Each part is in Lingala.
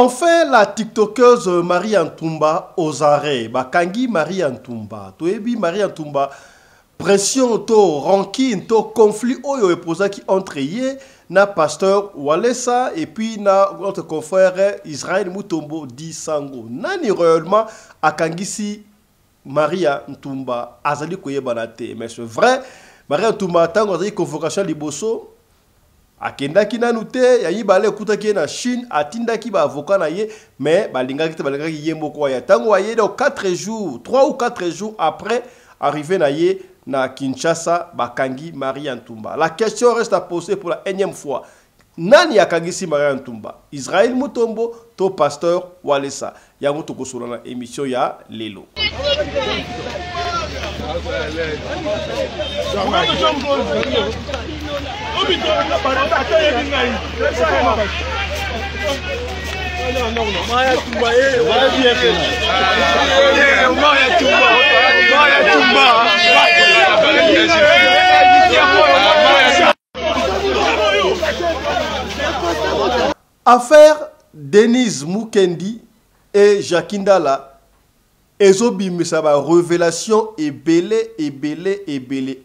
Enfin, la tiktokeuse Marie Antoumba aux arrêts. Bakangi Marie Antoumba. Toebi Marie Antoumba. Pression, to rancune, to conflit oyo eposaki entre ye na pasteur Walesa et puis na notre confrère Israël Mutombo di Sango. Nani réellement akangisi Marie Antoumba azali koyebana te. Mais c'est vrai, Marie Antoumba tango azali convocation liboso. Akendaki nanu te yayi bale kutaki na Chine atindaki ba avocat na ye mais balingaki te balingaki ye moko ya tango wa ye do 4 jours 3 ou 4 jours après arrivé na ye na Kinshasa bakangi Marie Antoumba. La question reste à poser pour la énième fois. Nani akangisi Marie Antoumba? Israël Mutombo to pasteur Walesa. Yango tokosola na émission ya lelo. Affaire Denise Mukendi et Jakindala Ezobi Mesaba révélation est belé.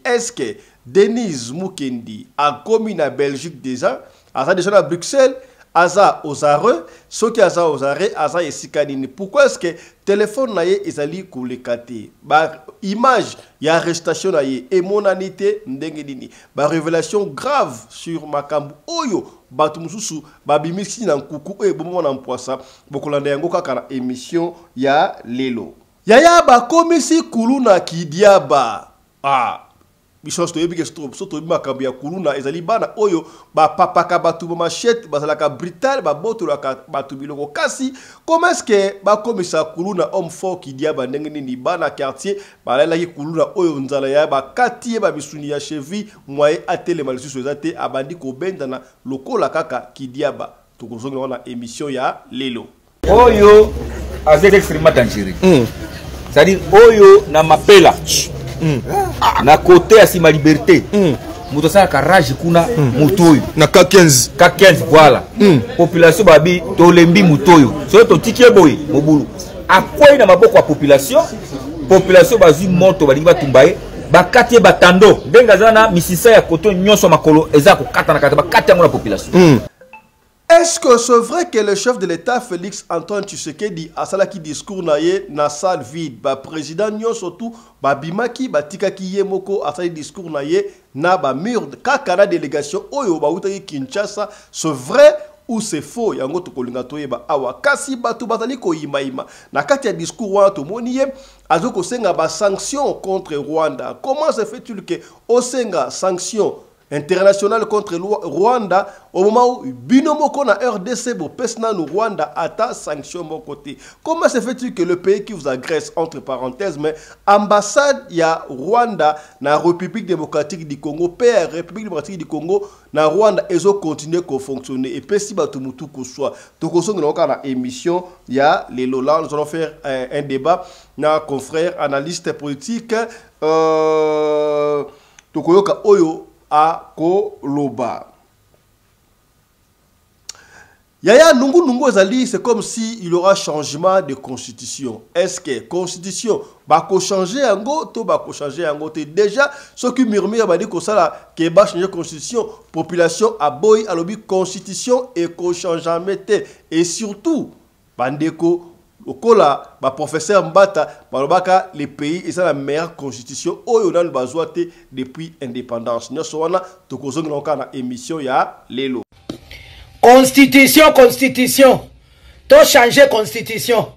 Est-ce que Denise Mukendi a commis na Belgique déjà, a déjà à Bruxelles, aza aux arrêts, ce qui aza aux arrêts, aza esikanini. Pourquoi est-ce que téléphone na ye ezali kolekate? Ba image ya arrestation na ye et monanité ndengedini. Ba révélation grave sur makambu oyo batu mususu ba bimisi na nkuku e bomo na mpoisa bokolanda yango kaka na émission ya lelo. Yaya ba komisi kuluna kidiaba. Bisos to yebike soto makambu ya kuluna ezali bana oyo ba papaka batu ba machette bazalaka brutal ba boto la batu biloko kasi comment est-ce que ba komisa kuluna homme fort qui diaba ndenge nini bana quartier ba la ki kuluna oyo nzala ya ba katie ba bisuni ya cheville moye atele malisusu ezate abandi ko benda na lokola kaka ki diaba tokozonga na émission ya lelo oyo avec extrêmement dangereux c'est-à-dire oyo na mapela na côté à Sima Liberté moto sa garage kuna motoyo na K15 voilà population babi to lembi motoyo so to tikie boy mobulu akwai na maboko ya population bazui moto balingi batumbaye bakati batando ndenga zana misisa ya koto nyonso makolo eza ko kata na kata bakati yango na population. Est-ce que c'est vrai que le chef de l'État, Félix Antoine Tshisekedi, a salaki discours naye na salle vide, ba président nyo surtout, ba bimaki, ba tikaki yemoko, a salaki discours naye na ba mur, kaka na délégation, oyo ba utaki Kinshasa, c'est vrai ou c'est faux? Yango to kolinga to yeba awa kasi batu batali ko imaima. Na kati ya discours wa to moniye, azoko senga ba sanction contre Rwanda. Comment se fait-il que osenga sanction international contre Rwanda au moment où binomoko na RDC bo pesna no Rwanda ata sanction mon côté? Comment se fait-il que le pays qui vous agresse entre parenthèses mais ambassade ya Rwanda na République démocratique du Congo PR République démocratique du Congo na Rwanda ezo continuer ko fonctionner et pesi batu mutu ko soit to ko songa na émission ya les Lola nous allons faire un débat na confrère analyste politique tokoyoka oyo à Koloba. Yaya Nungu Zali, c'est comme si il y aura changement de constitution. Est-ce que constitution va changer en go, to va changer en go? Déjà, ce qui murmure va dire que ça que va changer constitution, population a boy à lobby constitution et qu'on change jamais et surtout bandeko Okola, ba professeur Mbata, balobaka les pays et ça la meilleure constitution oyo na bazwate depuis indépendance. Nous sommes là tokozonga na na émission ya lelo. Constitution to changer constitution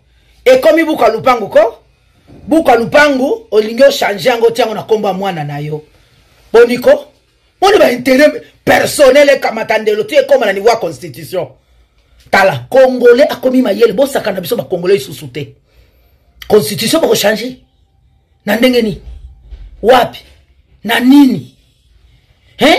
et comme buka lupangu olingo changer ngo tiango na komba mwana na yo boniko on ba intérêt personnel kamatandelo tie comme na niveau constitution. Tala Congolais a commis mayele bo sakana biso ba Congolais sous te. Constitution ba ko changer. Na ndengeni. Wapi? Na nini? Hein?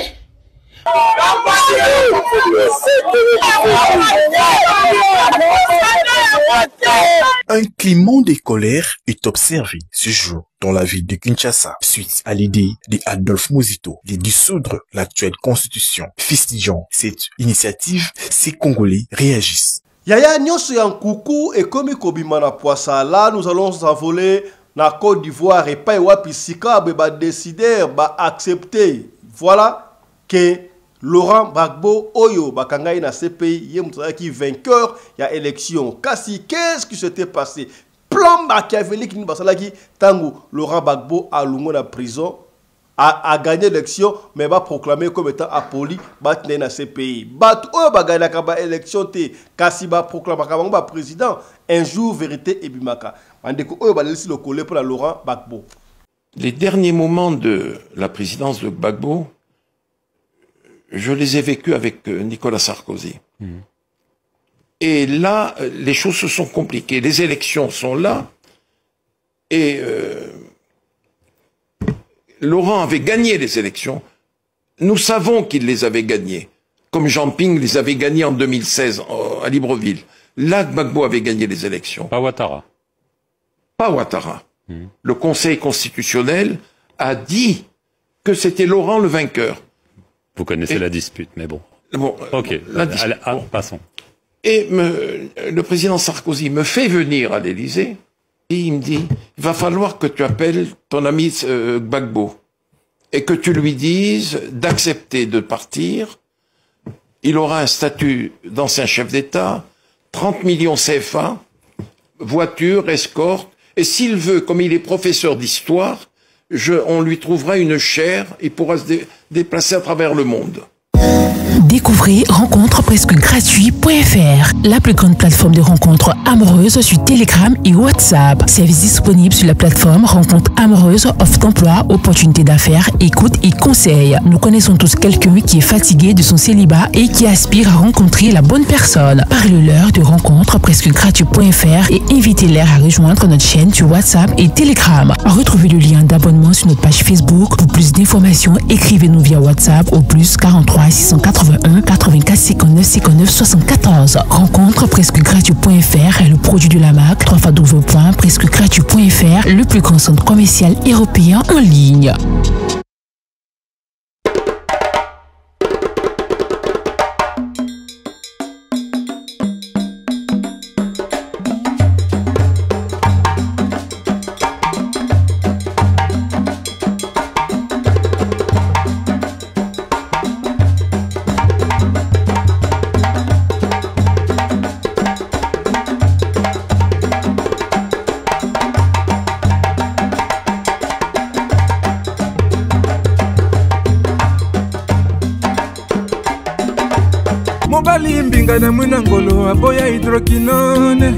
Un climat de colère est observé ce jour dans la ville de Kinshasa suite à l'idée d'Adolphe Muzito de dissoudre l'actuelle constitution. Fustigeant cette initiative, ces Congolais réagissent. Yaya nyonso ya nkuku ekomi kobima na poisa. Là nous allons s'envoler na Côte d'Ivoire et pas wapi sika ba décider ba accepter. Voilà que Laurent Gbagbo Oyo bakangai na CPI yé qui vainqueur ya élection. Kasi qu'est-ce qui s'était passé? Plan machiavélique ni basalaki tangu Laurent Gbagbo a lungo na prison a gagné l'élection mais va proclamer comme étant appoli batne na CPI. Bat Oyo ba gagné ka élection te kasi ba proclamer ka ba président un jour vérité et bimaka. Andeko Oyo ba laisser le coller pour la Laurent Gbagbo. Les derniers moments de la présidence de Gbagbo, je les ai vécus avec Nicolas Sarkozy. Et là, les choses se sont compliquées. Les élections sont là. Et Laurent avait gagné les élections. Nous savons qu'il les avait gagnées. Comme Jean Ping les avait gagnées en 2016 à Libreville. Là, Gbagbo avait gagné les élections. Pas Ouattara. Pas Ouattara. Le Conseil constitutionnel a dit que c'était Laurent le vainqueur. Vous connaissez la dispute, mais bon. Ok, passons. Et le président Sarkozy me fait venir à l'Élysée et il me dit, il va falloir que tu appelles ton ami Gbagbo et que tu lui dises d'accepter de partir. Il aura un statut d'ancien chef d'État, 30 millions CFA, voiture, escorte, et s'il veut, comme il est professeur d'histoire, on lui trouvera une chaire, il pourra se déplacer à travers le monde. Découvrez rencontrepresquegratuit.fr, la plus grande plateforme de rencontres amoureuses sur Telegram et WhatsApp. Service disponible sur la plateforme Rencontres amoureuses, offre d'emploi, opportunités d'affaires, écoute et conseils. Nous connaissons tous quelqu'un qui est fatigué de son célibat et qui aspire à rencontrer la bonne personne. Parlez-leur de rencontrepresquegratuit.fr et invitez-les à rejoindre notre chaîne sur WhatsApp et Telegram. Retrouvez le lien d'abonnement sur notre page Facebook. Pour plus d'informations, écrivez-nous via WhatsApp au plus 43 681 84 59 59 74. Rencontrepresquegratuit.fr est le produit de la marque www.presquegratuit.fr, le plus grand centre commercial européen en ligne. na mwina ngolo aboya hydroquinone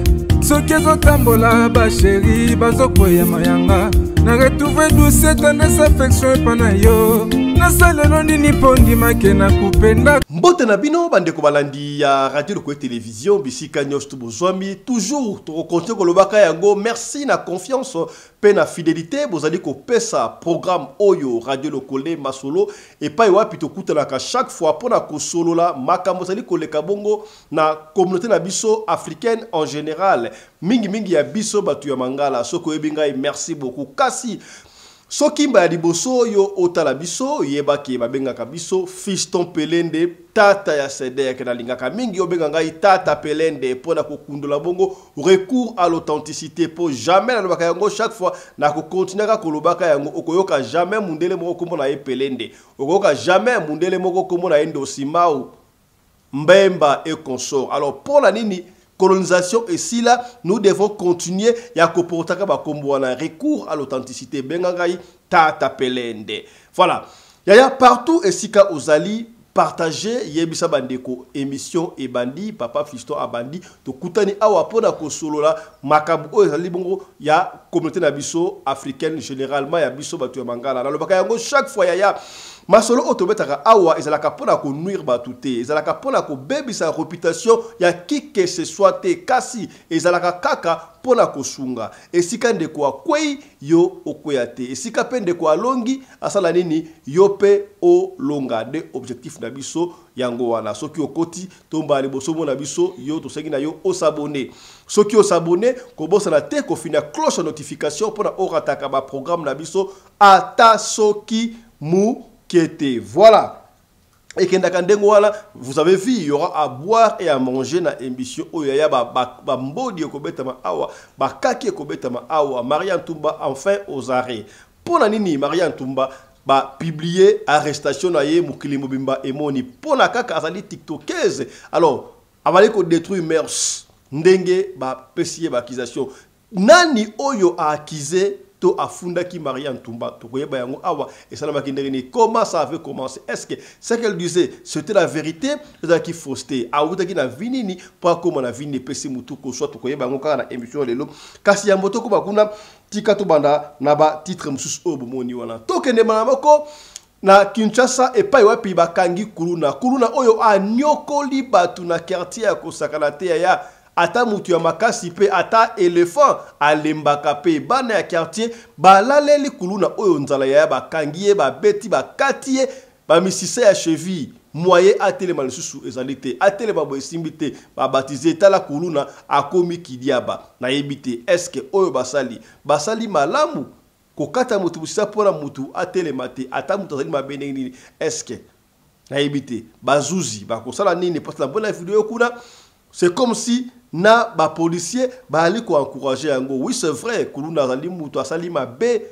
soki ezotambola basheri bazokweya mayanga na retrouve douce tendresse affection epa na yo nasalelo nini mpo ndimake na kupenda. Mbote na bino bandeko balandi ya radio de télévision bisika nyos tubozwami toujours to continue kolobaka yango merci na confiance pe na fidélité bozali ko pesa programme oyo radio lokole masolo et pa wapi to kutanaka chaque fois pona ko solola makambo zali koleka bongo na communauté na biso africaine en général mingi ya biso batu ya mangala soko ebinga merci beaucoup kasi soki mba ya liboso yo otala biso yebaki babengaka biso Fiston Pelende tata ya Sedek na lingaka mingi obenga ngai tata Pelende pona kokundola bongo recours à l'authenticité pour jamais na lobaka yango chaque fois na ko continuer ka kolobaka yango okoyoka jamais mundele moko komona ye Pelende okoyoka jamais mundele moko komona endo simau mbemba et consort. Alors pour la nini colonisation et si là nous devons continuer ya koportaka ba kombo na recours à l'authenticité bengangai tata Pelende. Voilà. Yaya partout et sika ozali partager yebisa bandeko émission et bandi papa Fiston abandi to kutani awa pona ko solola makabu o ezali bongo ya communauté na biso africaine généralement ya biso batu ya mangala na lobaka yango chaque fois yaya masolo otobetaka awa ezalaka pona ko nuire batu te ezalaka pona ko bebisa réputation ya qui que ce soit te kasi ezalaka kaka pona ko sunga esika ndeko akwei yo okwea te esika pe ndeko alongi asala nini yo pe o longa de objectif na biso yango wana soki okoti tomba liboso mona biso yo to sengi na yo o s'abonner soki o s'abonner ko bosa na te ko fina cloche notification pona orataka ba programme na biso ata soki mu kete. Voilà. Et vous avez vu, il y aura à boire et à manger dans l'émission. Il y a Mbodi Kobetama Awa, Kaki Kobetama Awa, Marianne Toumba, enfin aux arrêts. Pour Nanini, Marianne Toumba, publier arrestation naye Mukili Mobimba et Moni. Pour la Kaka Azali TikTokeuse. Alors, avant qu'on détruit Mers, Ndenge, PCA, accusation. Nani Oyo a accusé. To afunda ki Marianne Toumba to koyeba yango awa et ça n'a comment ça avait commencé, est-ce que ce qu'elle disait c'était la vérité ou qui fausseté a outa ki na vinini pas comme na vini pesi mutuko soit to koyeba yango kana émission lelo kasi ya moto ko bakuna tika to banda na ba titre mususu obomoni wana to kende manamako na Kinshasa et pas wapi bakangi kuluna oyo a nyokoli batu na quartier ya kosakana te ya ata mutu ya makasi pe ata éléphant alembaka pe bana ya quartier balaleli kuluna oyo nzala ya bakangiye babeti bakatie bamisisa ya cheville moye atelema lisusu ezalite atelema boesimbi te babatize tala kuluna akomi kidiaba na yebite eske oyo basali malamu kokata mutu busisa pona mutu atelema te ata mutu azali mabene nini eske na yebite bazuzi bakosala nini parce que la bonne vidéo kuna c'est comme si na ba policier ba ali ko encourager yango. Oui c'est vrai kuluna zali mutu asali mabe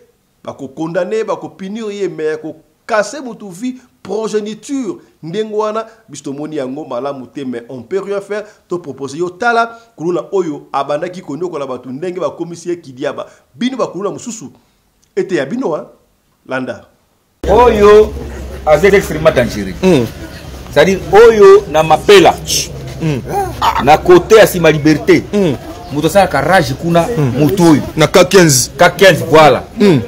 ba ko condamner ba ko punir ye mais ko casser mutu vie progéniture ndengwana bisto moni yango malamu te mais on peut rien faire to proposer yo tala kuluna oyo abandaki konyo la batu ndenge ba commissaire kidiaba bino ba kuluna mususu ete ya bino hein landa oyo azet extrêmement dangereux c'est-à-dire oyo na mapela na côté à Sima Liberté moto sa garage kuna motoyo na K15 voilà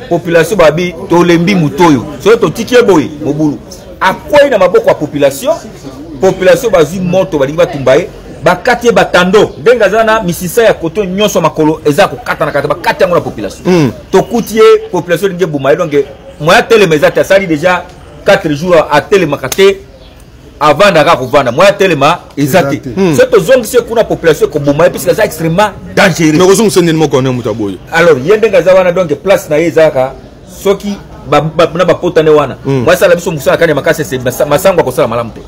population babi tolembi motoyo so to tikie boy mobulu akwai na maboko ya population bazui moto balingi batumbaye bakati batando ndenga zana misisa ya koto nyonso makolo eza ko kata na kata bakati yango na population to kutie population lingi bumaye donc moya telemeza ta sali déjà 4 jours à telemakate avant d'avoir vendre moi tellement exact cette zone c'est qu'on a population comme moi puisque c'est extrêmement dangereux mais raison c'est nellement qu'on est mutaboyo alors yende ngazawana donc place na ezaka soki na ba potane wana moi ça la biso musala kanya makase c'est masango ko sala malamu te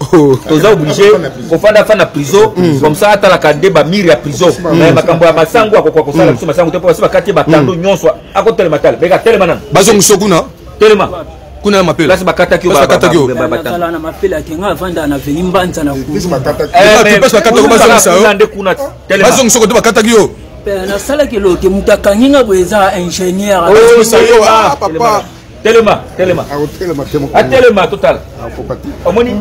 toza obligé ko fanda fa na prison comme ça ata la kande ba miri ya prison mais makambo ya masango ko sala biso masango te po ba kati batando nyonso ako telema tala beka telema nan bazo musokuna telema kuna mapela place bakata kyo na mapela kenga vanda na veni mbanza na ku place bakata ko bazongisa ndé kuna bazo musoko to bakata kyo na sala ke lo ke mutakanginga boeza ingénieur papa telema atelema total omoni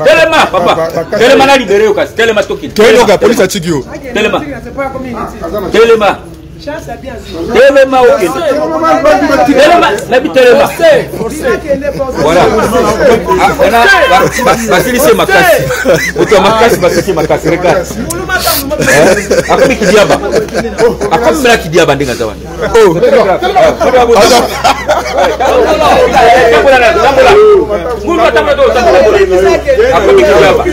telema papa telema na libéré au cas telema stocké telema police atigio telema Telema ok. Telema nabi telema. Voilà. Basili c'est makasi. Oto makasi basili makasi regarde. Akomi kidiaba. Akomi mela kidiaba ndenga zawani. Oh. Akomi kidiaba.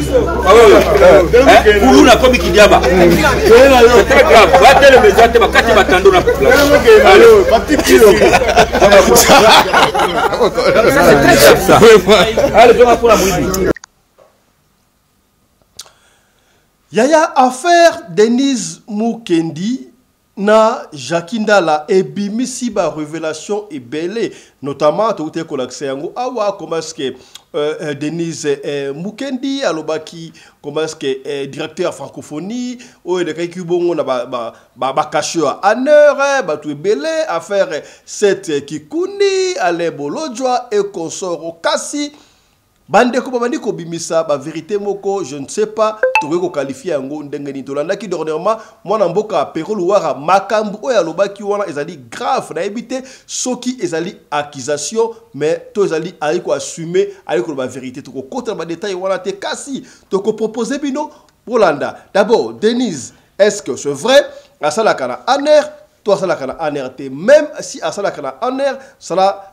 Kuluna akomi kidiaba. C'est très grave. Va telema te bakati batando na population. Allô, petit kilo. Yaya affaire Denise Mukendi na Jakindala et bimisi ba révélation et belé notamment tout est collapsé yango awa comment est-ce que Denise Mukendi alobaki comment est-ce que directeur francophonie o de kay kubongo na ba kashua anere ba tout belé affaire cette kikuni ale bolojwa et consort kasi bande ko babandi ko bimisa ba vérité moko je ne sais pas to ko qualifier yango ndenge ni to landa ki dernièrement mwana mboka Perol wara makambu oya lobaki wana ezali grave na ebité soki ezali accusation mais to ezali ali ko assumer ali ko ba vérité to ko kota ba détail wana te kasi to ko proposer bino Rolanda d'abord Denise est-ce que c'est vrai asala kana aner toi ça la kana anerté même si asala kana aner ça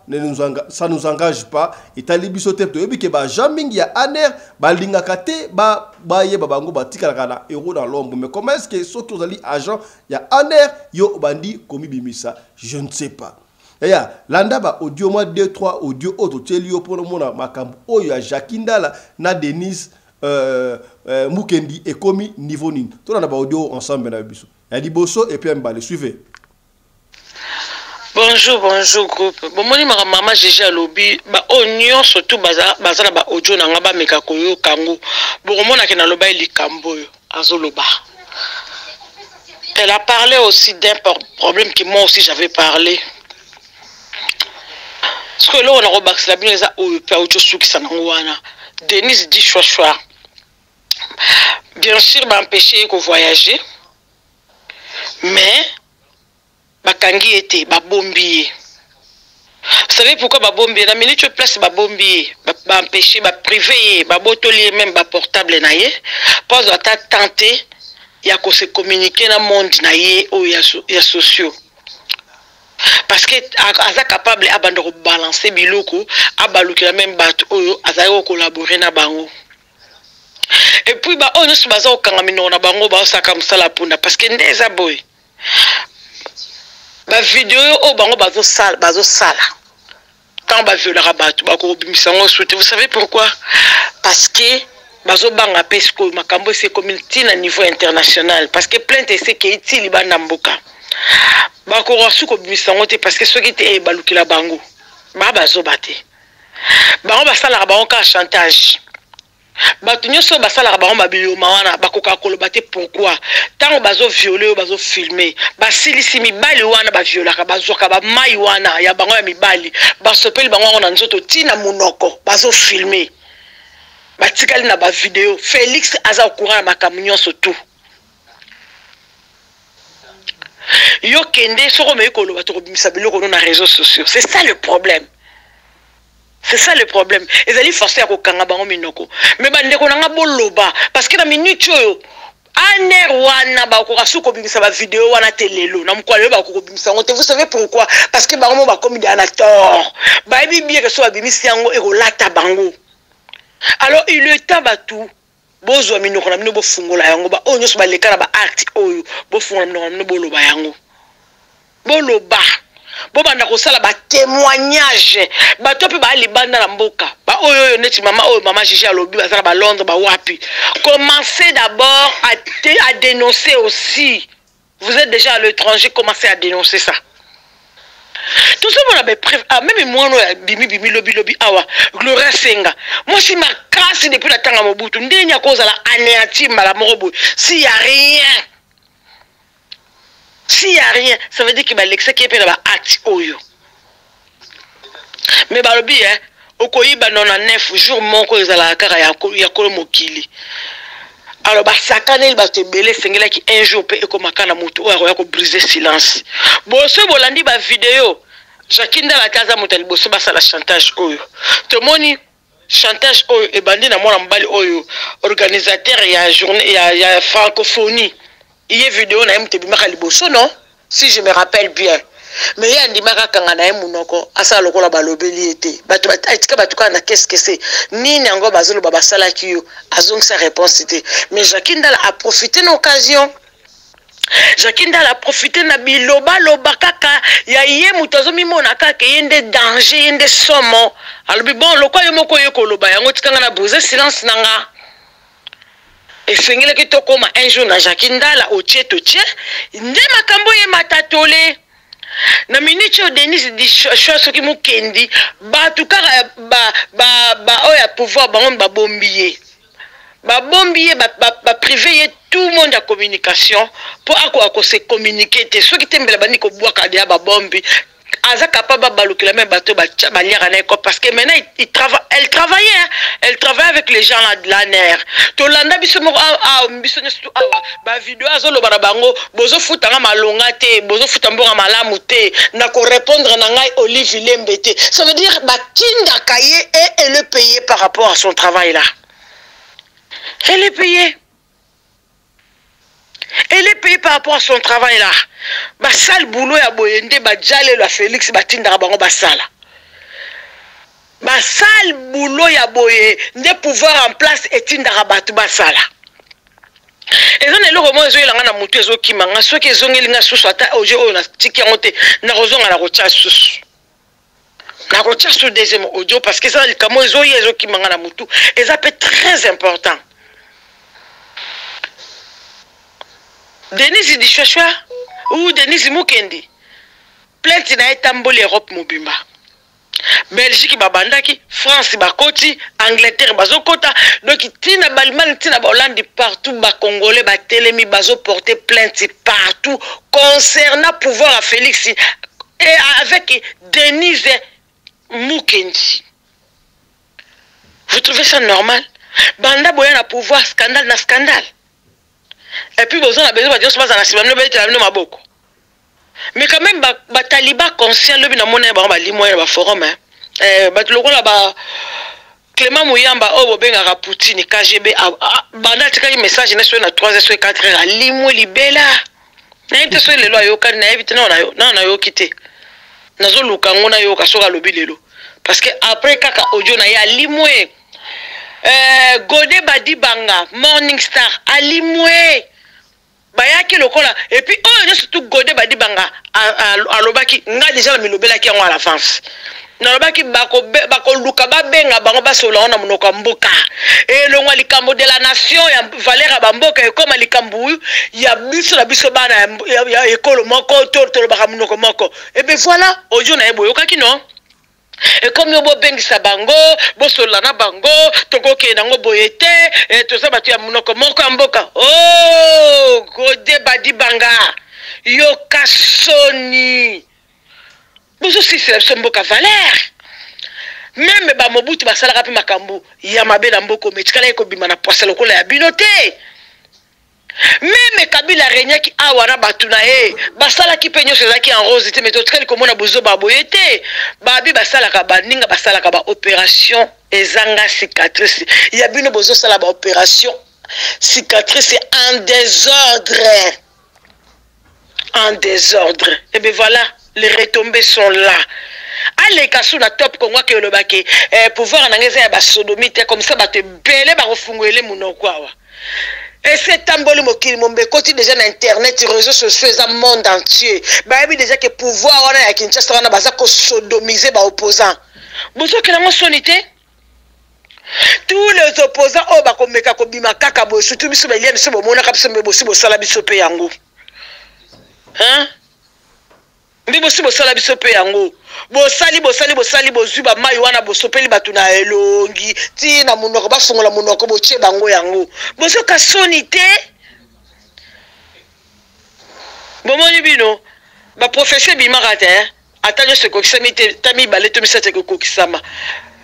nous engage pas et talibiso te to yebi ke ba jamming ya aner ba lingaka te ba yeba bango ba tikala kana euro dans l'ombre mais comment est-ce que surtout ali agent ya aner yo bandi komi bimisa je ne sais pas ya landa ba audio moi 2-3 audio auto telio pour mona makambo oyo ya Jakindala na Denise Mukendi et komi niveau nini to na ba audio ensemble na biso ya liboso et puis mbale suivez. Bonjour groupe. Bon moni maman Gégé lobby ba onyo surtout baza na ba audio na ngaba meka koyo kango. Bon mona ke na loba likambo yo azoloba. Elle a parlé aussi d'un problème que moi aussi j'avais parlé. Parce que là on a rebaxé la bien ça au père audio sou qui sanangwana. Denise dit choix. Bien sûr m'a empêché de voyager. Mais bakangi était babombier. Vous savez pourquoi babombier? La minute place babombier, ba empêcher, ba privé, ba botolier même ba portable naie. Pas à tenter ya ko se communiquer dans monde naie ou ya sociaux. Parce que aza capable abandon balancer biloko, abaluki la même bato oyo aza collaborer na bango. Et puis ba on se baza okangamino na bango ba osaka msala punda parce que ndeza boy. Ba vidéo o bango bazo sala. Quand ba violera bato ba ko bimisango souté. Vous savez pourquoi? Parce que bazo banga pesco makambo c'est community na niveau international parce que plainte c'est que itili bana mboka. Ba ko rasu ko bimisango te parce que ceux qui étaient balukila bango. Ba bazo baté. Bango ba sala ba on ka chantage. Bato nyoso basala ba ngomba biloma wana bakoka koloba te pourquoi tant bazo violer bazo filmer basilisi mibali wana ba violaka bazoka ba mai wana ya bango ya mibali basopeli bango na nzoto tina munoko bazo filmer batikali na ba vidéo Félix aza courant na makambo nyonso tout yo kende soko me koloba to bimisa biloko na réseaux sociaux. C'est ça le problème. C'est ça le problème. Ils allaient forcer à kokanga bango minoko. Mais bande ko nanga boloba parce que na minute yo aner wana ba ko rasu ko bimisa ba vidéo wana telelo na mkwale ba ko bimisa ngote. Vous savez pourquoi? Parce que bango ba komi dana tort. Ba bi bien que so ba bimisa yango e ko lata bango. Alors il le taba tout. Bozo minoko na mino fungola yango ba onyo so ba lekana ba act oyo bo fungola mino na boloba yango. Boloba bobanda ko sala ba témoignage ba topi ba libanda na mboka ba oyo neti mama Gégé alobi ba sala ba Londres ba wapi. Commencez d'abord à dénoncer aussi. Vous êtes déjà à l'étranger, commencez à dénoncer ça. Tout ça on a même moi no bimi lobby awa Gloria Senga. Moi si ma casse depuis la tanga Mobutu ndenya koza la anéantir mala morobo. S'il y a rien. S'il n'y a rien, ça veut dire qu'il va l'exécuter qui est là acte oyo. Mais balobi hein, okoyi ba 99 jours moko ezala kaka ya kolo mokili. Alors ba sakane il ba te belé sengela ki un jour pe ekomaka na moto oyo ya ko briser silence. Boso bolandi ba vidéo. Jakindala kaza motali boso ba sala chantage oyo. To moni chantage oyo e bandi na mwana mbali oyo organisateur ya journée ya francophonie. Il y a une vidéo na mtebimaka liboso non si je me rappelle bien mais il y a ndimaka kanga na munoko asa lokola balobeli ete bato batika batuka na qu'est-ce que c'est nini ngo bazolo baba sala kiyo azongisa réponse était mais Jakindala a profité de l'occasion. Jakindala a profité na biloba loba kaka ya ye mutazo mimona kaka yende danger yende somo alobi bon lokwa yo moko ye koloba yango tikanga na briser silence nanga. Et fengele ki tokoma un jour na Jakindala o tche nde makambo ye matatole na minute o Denise di choix soki Mukendi ba tuka ba oya pouvoir bango ba bombier ba privé tout le monde à communication pour ako se communiquer te soki tembela bani ko bwaka dia ba bombi aza capable balukila même bateau ba liara na ko parce que maintenant elle travaille avec les gens là de la NER to landa biso mo biso nyestu ba vidéo azolo bara bango bozo futanga malonga te bozo futambonga malamu te na ko répondre na ngai Olive Lembete. Ça veut dire ba kinda kaye et elle est payée par rapport à son travail là. Elle est payée. Elle est payée par rapport à son travail là. Ba sale boulot ya boyende ba jale la Félix batinda bango ba sala. Ba sale boulot ya boye nde pouvoir en place etinda batu ba sala. Ezo ne loko mo ezo ilanga na mutu ezo kimanga soki ezongelinga susu ata oje oyo na tiki yango te na kozonga na kocha susu. Na kotia sur deuxième audio parce que ça likamo ezo ki mangana mutu. Et ça peut être très important. Denise Dishwashwa ou Denise Mukendi. Plainte na etamboli Europe mobimba. Belgique babandaki, France bakoti, Angleterre bazokota. Donc tina balman tina ba Hollande partout ba Congolais ba telemi bazo porter plainte partout concernant pouvoir à Félix et avec Denise Mukendi. Vous trouvez ça normal? Banda boya na pouvoir scandale na scandale. Et puis besoin a besoin de dire ça na simamno ba tela maboko. Mais quand même ba taliban conscient le bina mona ba limo ya ba forum hein. Ba loko la ba Clément Mouyamba o benga Poutine KGB banda tika message na so na 3 sur 4 heures limo libela. Na yite so lelo ayo kan na evite na yo kité. Nazo luka ngona yo kasoka lobi lelo. Parce que après kaka audio na ya limwe Godé Badi Banga Morning Star alimwe bayaki lokola et puis oh je surtout Godé Badi Banga alobaki nga déjà la milobela ki en avance nalobaki bako luka ba benga bango ba solo na monoko mboka et le ngwa likambo de la nation ya Valère Bamboka et comme likambo ya biso na biso bana ya ekolo moko to ba monoko moko et ben voilà audio na ebo yokaki non. Et comme nous bengisa bango, bosolana bango, tokoke nango boyete, et tout ça batu ya munoko moko mboka. Oh, Godé Badi Banga, yo kasoni. Boso si c'est mboka Valère. Même ba Mobutu basala rapi makambu, ya mabe na mboko metikala eko bima na poisson lokola ya binote. Même Kabila Renya qui a wana batuna basala ki penyo seza ki en rose mais totrel comme na bozo baboyete babi basala ka baninga basala ka ba opération ezanga cicatrice ya bino bozo sala ba opération cicatrice en désordre et bien voilà les retombées sont là. Allez kasu na top Congo ke lobaki pouvoir na ngeza ya ba sodomite comme ça ba te belé ba refunguele munoko awa. Et c'est tamboli mokili mombe koti déjà na internet réseaux sociaux dans le monde entier. Ba bi déjà que pouvoir wana ya Kinshasa wana baza ko sodomiser ba opposants. Bozo ke na sonité. Tous les opposants o ba ko meka ko bima kaka bo surtout biso ba liam so bo mona ka biso me bosi bo sala biso pe yango. Hein? Mbibo si bo sala biso pe yango. Bosali bozuba mai wana bosopeli batuna elongi ti na munoko bafungola munoko boche bango yango bozo kasonité bomoni bino ba professeur bimarate atanye se kokisami te tami baleto misate kokisama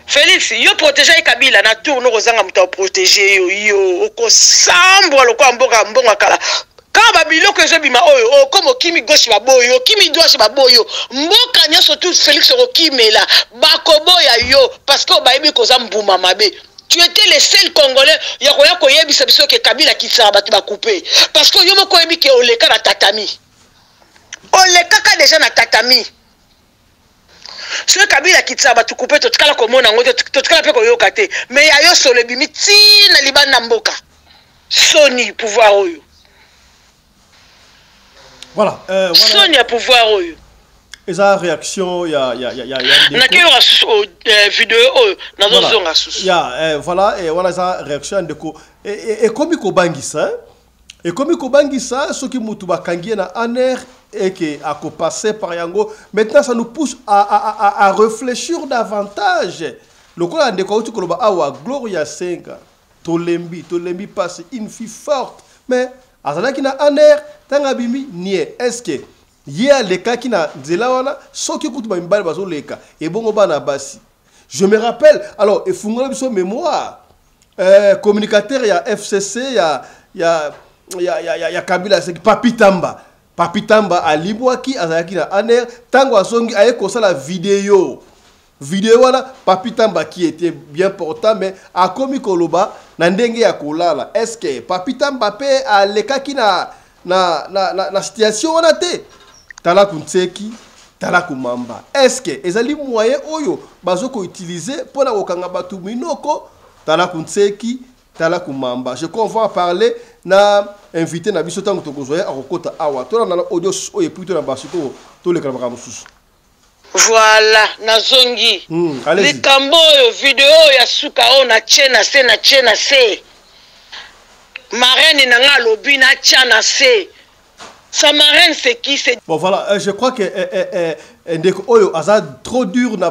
Félix yo protéger Kabila na tour no kozanga muta protéger yo okosambwa lokwa mbongo kala quand babilo que je bima oyo comme kimi gauche baboyo kimi droite baboyo mboka nyoso tout Félix Okimela bakoboya yo parce que bayibi koza mbuma mabe. Tu étais le seul Congolais yakoya koyebisa biso ke Kabila kisara batu ba couper parce que yo moko yebi ke oleka na tatami oleka déjà na tatami ce Kabila kisara batu couper totkala komona ngo totkala pe koyoka te mais ya yo solo bimi ti na libana mboka soni pouvoir oyo. Voilà. Sonia pouvoir oyo. Et sa réaction, il y a vidéo voilà, et voilà sa réaction de et comme il bangisa, et comme il bangisa, ce qui mutuba kangi na aner et qui a passé par yango, maintenant ça nous pousse à réfléchir davantage. Le quoi de quoi tu koloba awa Gloria 5, Tolembi passe une fille forte, mais azala ki na aner tanga bimi nie est-ce que y'a les cas qui na zelawana soki kutu ba mbali bazo leka et bongo bana basi. Je me rappelle alors et fungola biso mémoire communicateur ya FCC ya Kabila c'est Papi Tamba alibwaki azalaki na aner tango asongi aye kosala vidéo wana Papi Tamba qui était bien portant mais a komi koloba na ndenge ya kolala. Est-ce que Papi Tamba pe a leka ki na situation wana te tala kuntseki tala kumamba. Est-ce que ezali moyen oyo bazoko utiliser pour na kokanga batu minoko tala kuntseki tala kumamba. Je crois qu'on va parler na invité na biso tango tokozoya akokota awa tona na audio oyo plutôt na basiko to le kalabaka mususu. Voilà, nazongi. Likambo yo video ya suka o na chena se. Marraine nanga lobi na chana se. Sa marraine c'est qui c'est? Bon voilà, je crois que ndeko oyo aza trop dur na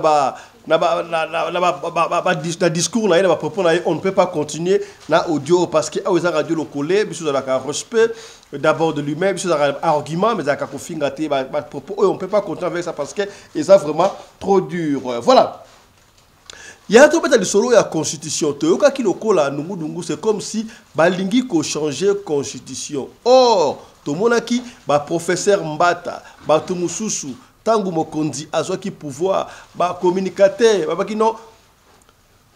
discours na propos na on ne peut pas continuer na audio parce que aux radio le collé biso za la respect d'abord de lui-même biso za argument mais za ka kofinga te propos on ne peut pas continuer avec ça parce que c'est vraiment trop dur. Voilà. Il y a tout de solo ya constitution to yoka ki lokola nungu c'est comme si balingi ko changer constitution. Or to monaki ba professeur Mbata ba tumususu tangu mokonzi azwaki pouvoir ba communicateur ba ki non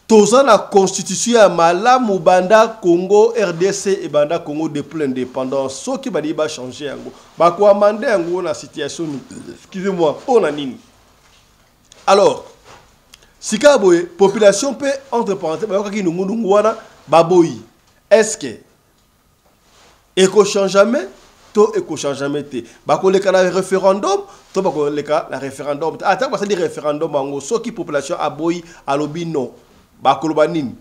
toza na constitution ya malamu banda Congo RDC et banda Congo depuis l'indépendance soki ba di ba changer yango ba ko amender yango na situation excusez-moi on a nini. Alors sika boye population peut entre parenthèses ba ki nungu wana baboyi est-ce que éco change jamais to éco change jamais te ba ko leka na référendum to ba ko leka la référendum attends parce que référendum ango soki population aboyi alobi non ba ko loba nini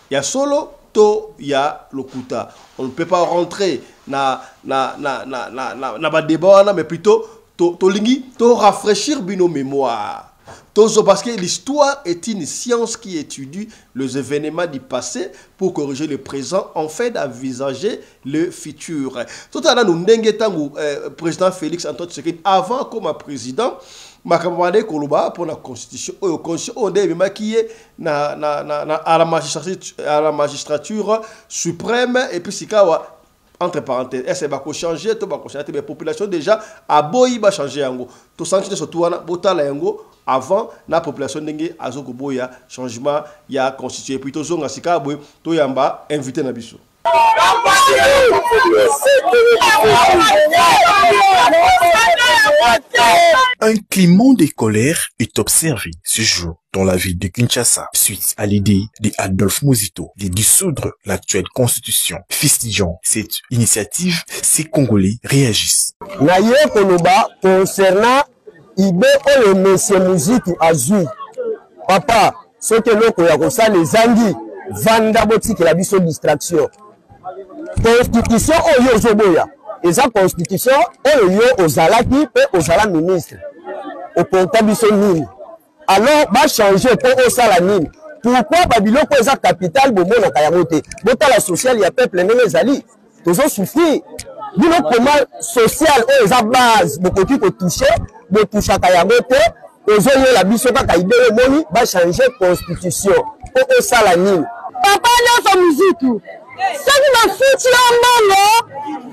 ya solo to ya lokuta on ne peut pas rentrer na ba débat mais plutôt to lingi to rafraîchir bino mémoire. Parce que l'histoire est une science qui étudie les événements du passé pour corriger le présent, en fait d'envisager le futur. Tout à l'heure, nous avons président Félix Antoine Tshisekedi avant comme président, makamwande koloba pour la constitution, on est maquillé à la magistrature suprême et puis sikawa. Entre parenthèses, est-ce que va changer, tout va changer, mais la population déjà a boyi va changer yango. Tout sanctionner surtout wana botala yango avant la population ndenge azoko boya changement ya constitué puis to zonga sika boy to yamba invité na biso. Un climat de colère est observé ce jour dans la ville de Kinshasa suite à l'idée d'Adolphe Muzito de dissoudre l'actuelle constitution. Fustigeant cette initiative, ces Congolais réagissent. Naye Koloba concernant l'idée que le monsieur Muzito a joué. Papa, ce que l'on connaît ça les anguilles, vanda boutique la biso distraction. Constitution oyo zoboya. Et sa constitution oyo ozalaki et ozala ministre. Au comptabilité nini. Alors va changer pour osala nini. Pourquoi babiloko eza capital bomo na kayamote. Bota la sociale ya peuple ndenge ezali. Tozo souffrir. Bino comment social oyo eza base bokoki ko toucher, bo toucha kayamote. Ozo yo la biso kaka idée moni va changer constitution pour osala nini. Papa nyonso Muzito. Ce qui m'a foutu en maman,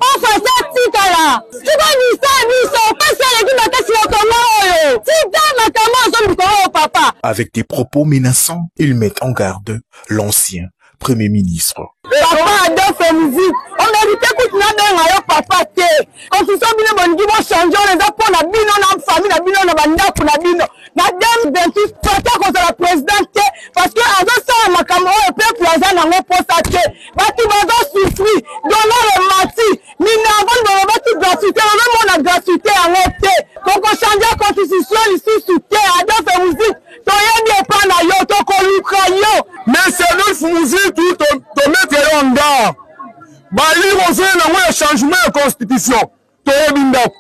on faisait tikala. Tu vas dire ça, biso, parce que les gens qui sont comment, tu t'as papa. Avec des propos menaçants, ils mettent en garde l'ancien Premier ministre. Papa Adolphe Muzito, on mérite que tu n'as papa te. Quand tu sors bien bon niveau changer les apports na bino na famille na bino na banda pour na bino. Na 2026 papa contre la présidente parce que avant ça makambo et peuple aza na ngo posaté. Bati bazo souffrir, donner le mati. Ni na avant de bati gratuité, même on a gratuité en été. Quand on change la constitution ici sous terre Adolphe Muzito, to yé pas na yo to ko lukra yo. Mais c'est Adolphe Muzito to mettre en garde. Bali on fait un changement de constitution. To yebindako.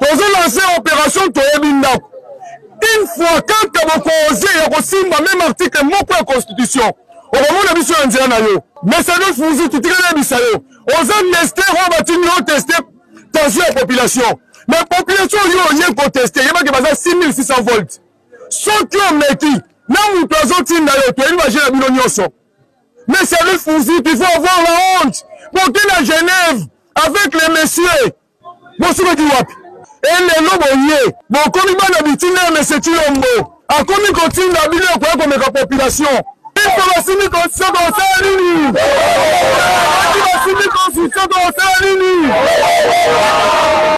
Tozo lancer opération to yebindako. Une fois quand tu as posé même article de la constitution, on va voir mission indienne. Mais ça nous faisait tout le monde. On a testé, on va tester la population. Mais la population, il y a contesté. Il y a 6600 volts. Sans que l'on mette, nous nous présentons dans mais ça nous faisait, il faut avoir la honte. Pour que la Genève, avec les messieurs, bon, c'est le diwap. Et les loboniers, bon, comme il m'a habitué, mais c'est une lombo. A comme il continue d'habiller comme la population. Il faut la signer constitution dans sa ligne. Il faut la signer constitution dans sa ligne.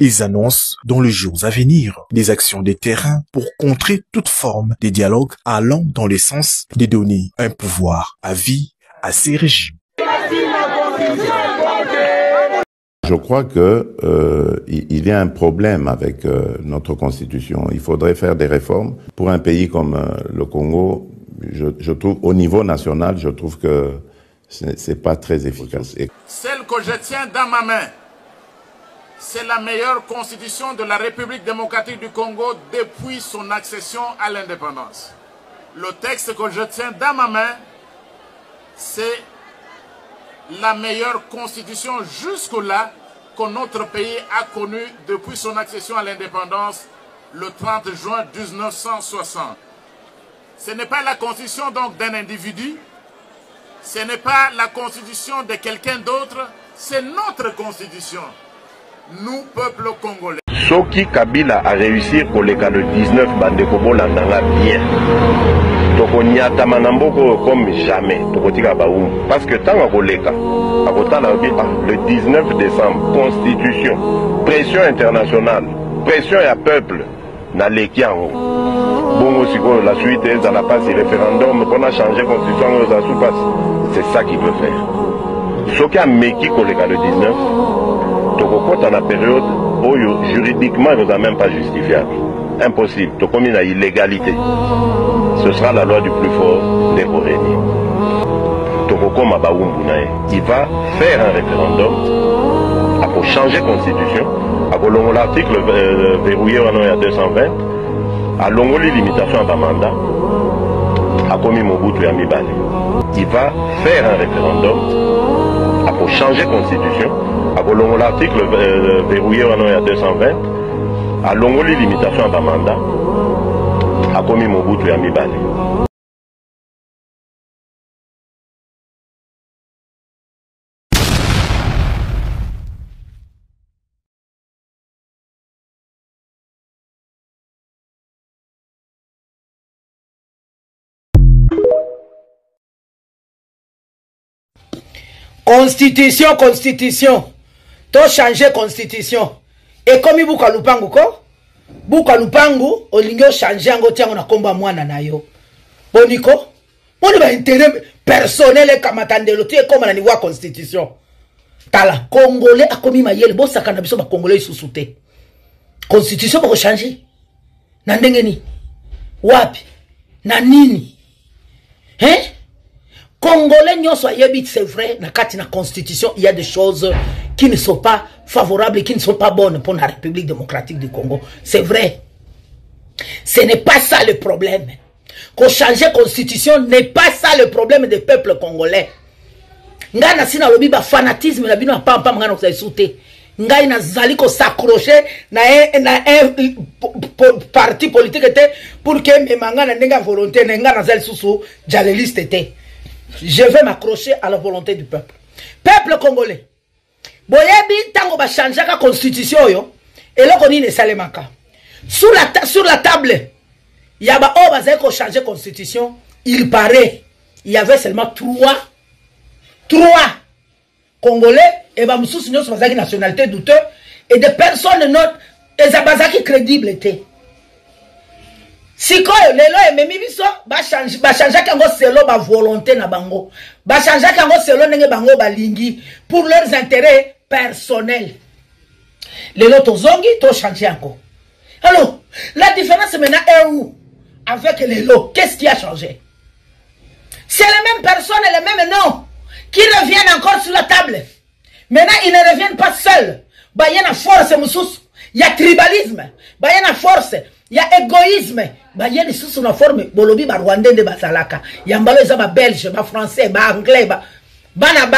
Ils annoncent dans les jours à venir des actions de terrain pour contrer toute forme de dialogue allant dans le sens de donner un pouvoir à vie à ces régimes. Je crois que il y a un problème avec notre constitution. Il faudrait faire des réformes. Pour un pays comme le Congo, je trouve, au niveau national, je trouve que c'est pas très efficace. Celle que je tiens dans ma main, c'est la meilleure constitution de la République démocratique du Congo depuis son accession à l'indépendance. Le texte que je tiens dans ma main, c'est la meilleure constitution jusque-là que notre pays a connue depuis son accession à l'indépendance le 30 juin 1960. Ce n'est pas la constitution donc d'un individu, ce n'est pas la constitution de quelqu'un d'autre, c'est notre constitution, nous, peuple congolais. Soki Kabila a réussi pour le cas de 19 Bandeko Nanga bien. Toko nyatama na mboko comme jamais. Toko tika baum. Parce que tant à koleka, le 19 décembre, constitution, pression internationale, pression à peuple, na lekiango. Bongo siko la suite ça n'a pas si référendum qu'on a changé constitution aux asoupas. C'est ça qu'il veut faire. Soki a meki koleka le 19, toko kota na période où juridiquement il n'est même pas justifiable. Impossible. Tu commis la illégalité. Ce sera la loi du plus fort des Coréniens. Il va faire un référendum pour changer la constitution. À l'article verrouillé il y a 220. À l'ongoli limitation à mandat. À commis Mobutu et Amibale. Il va faire un référendum pour changer la constitution. À l'article verrouillé il y a 220. À l'ongoli limitation à mandat, à commis Mobutu et Amibale. Constitution, constitution. To changer constitution. Et comme il buka lupangu ko, buka lupangu, olingyo changer ango tiango na komba mwana na yo. Boniko, moni ba intérêt personnel kamatandelo tu comme na niveau constitution. Tala Congolais a commis mayele bo sakana biso ba Congolais susute. Constitution ba ko changer. Na ndenge ni? Wapi? Na nini? Hein? Congolais nyoso yebit c'est vrai na kati na constitution il y a des choses qui ne sont pas favorables et qui ne sont pas bonnes pour la République démocratique du Congo. C'est vrai. Ce n'est pas ça le problème. Qu'on change la constitution n'est pas ça le problème des peuples congolais. Ngana sina lobi ba fanatisme na bino pampa ngana ko sauter. Ngai na zali ko s'accrocher na un parti politique était pour que me mangana ndenga volonté ngana zali susu jaleliste était. Je vais m'accrocher à la volonté du peuple. Peuple congolais. Boyebi tango ba changer la constitution yo eloko nini salemaka. Sur la table, il y a ba o bazé ko changer constitution, il paraît il y avait seulement 3 Congolais et ba mususu nyoso bazaki nationalité douteuse et des personnes non ezabazaki crédibles étaient. Sikoyo lelo ememi biso ba changer kango selo ba volonté na bango. Ba changer kango selo ndenge bango balingi pour leurs intérêts personnels. Lelo tozongi to changer encore. Alors, la différence maintenant est où avec lelo? Qu'est-ce qui a changé? C'est les mêmes personnes et les mêmes noms qui reviennent encore sur la table. Maintenant, ils ne reviennent pas seuls. Bah, il y a une force, il y a tribalisme, bah, il y a une force, il y a égoïsme, bah, il y a une forme, bolobi, bah, rwandais de basalaka, il y a un belge, bah, français, bah, anglais, bah,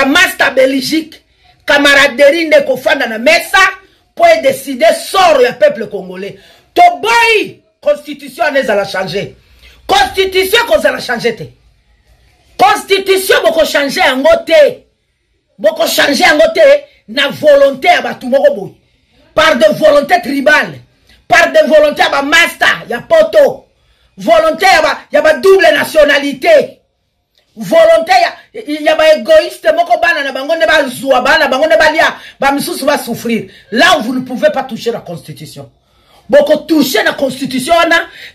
master belgique, camaraderie de kofanda na mesa, pour décider sort le peuple congolais. To boy, constitution, elle a changé. Constitution, qu'on a changé. Constitution, beaucoup changer en côté. Beaucoup changer en côté, na volonté à batumoko boy. Par de volonté tribale. Par de volonté à master, ya poto. Volonté à ba double nationalité. Volonté ya ba égoïste, moko bana na bango ne ba zoua bana bango ne ba lia, ba misusu va souffrir. Là où vous ne pouvez pas toucher la constitution. Beaucoup toucher la constitution,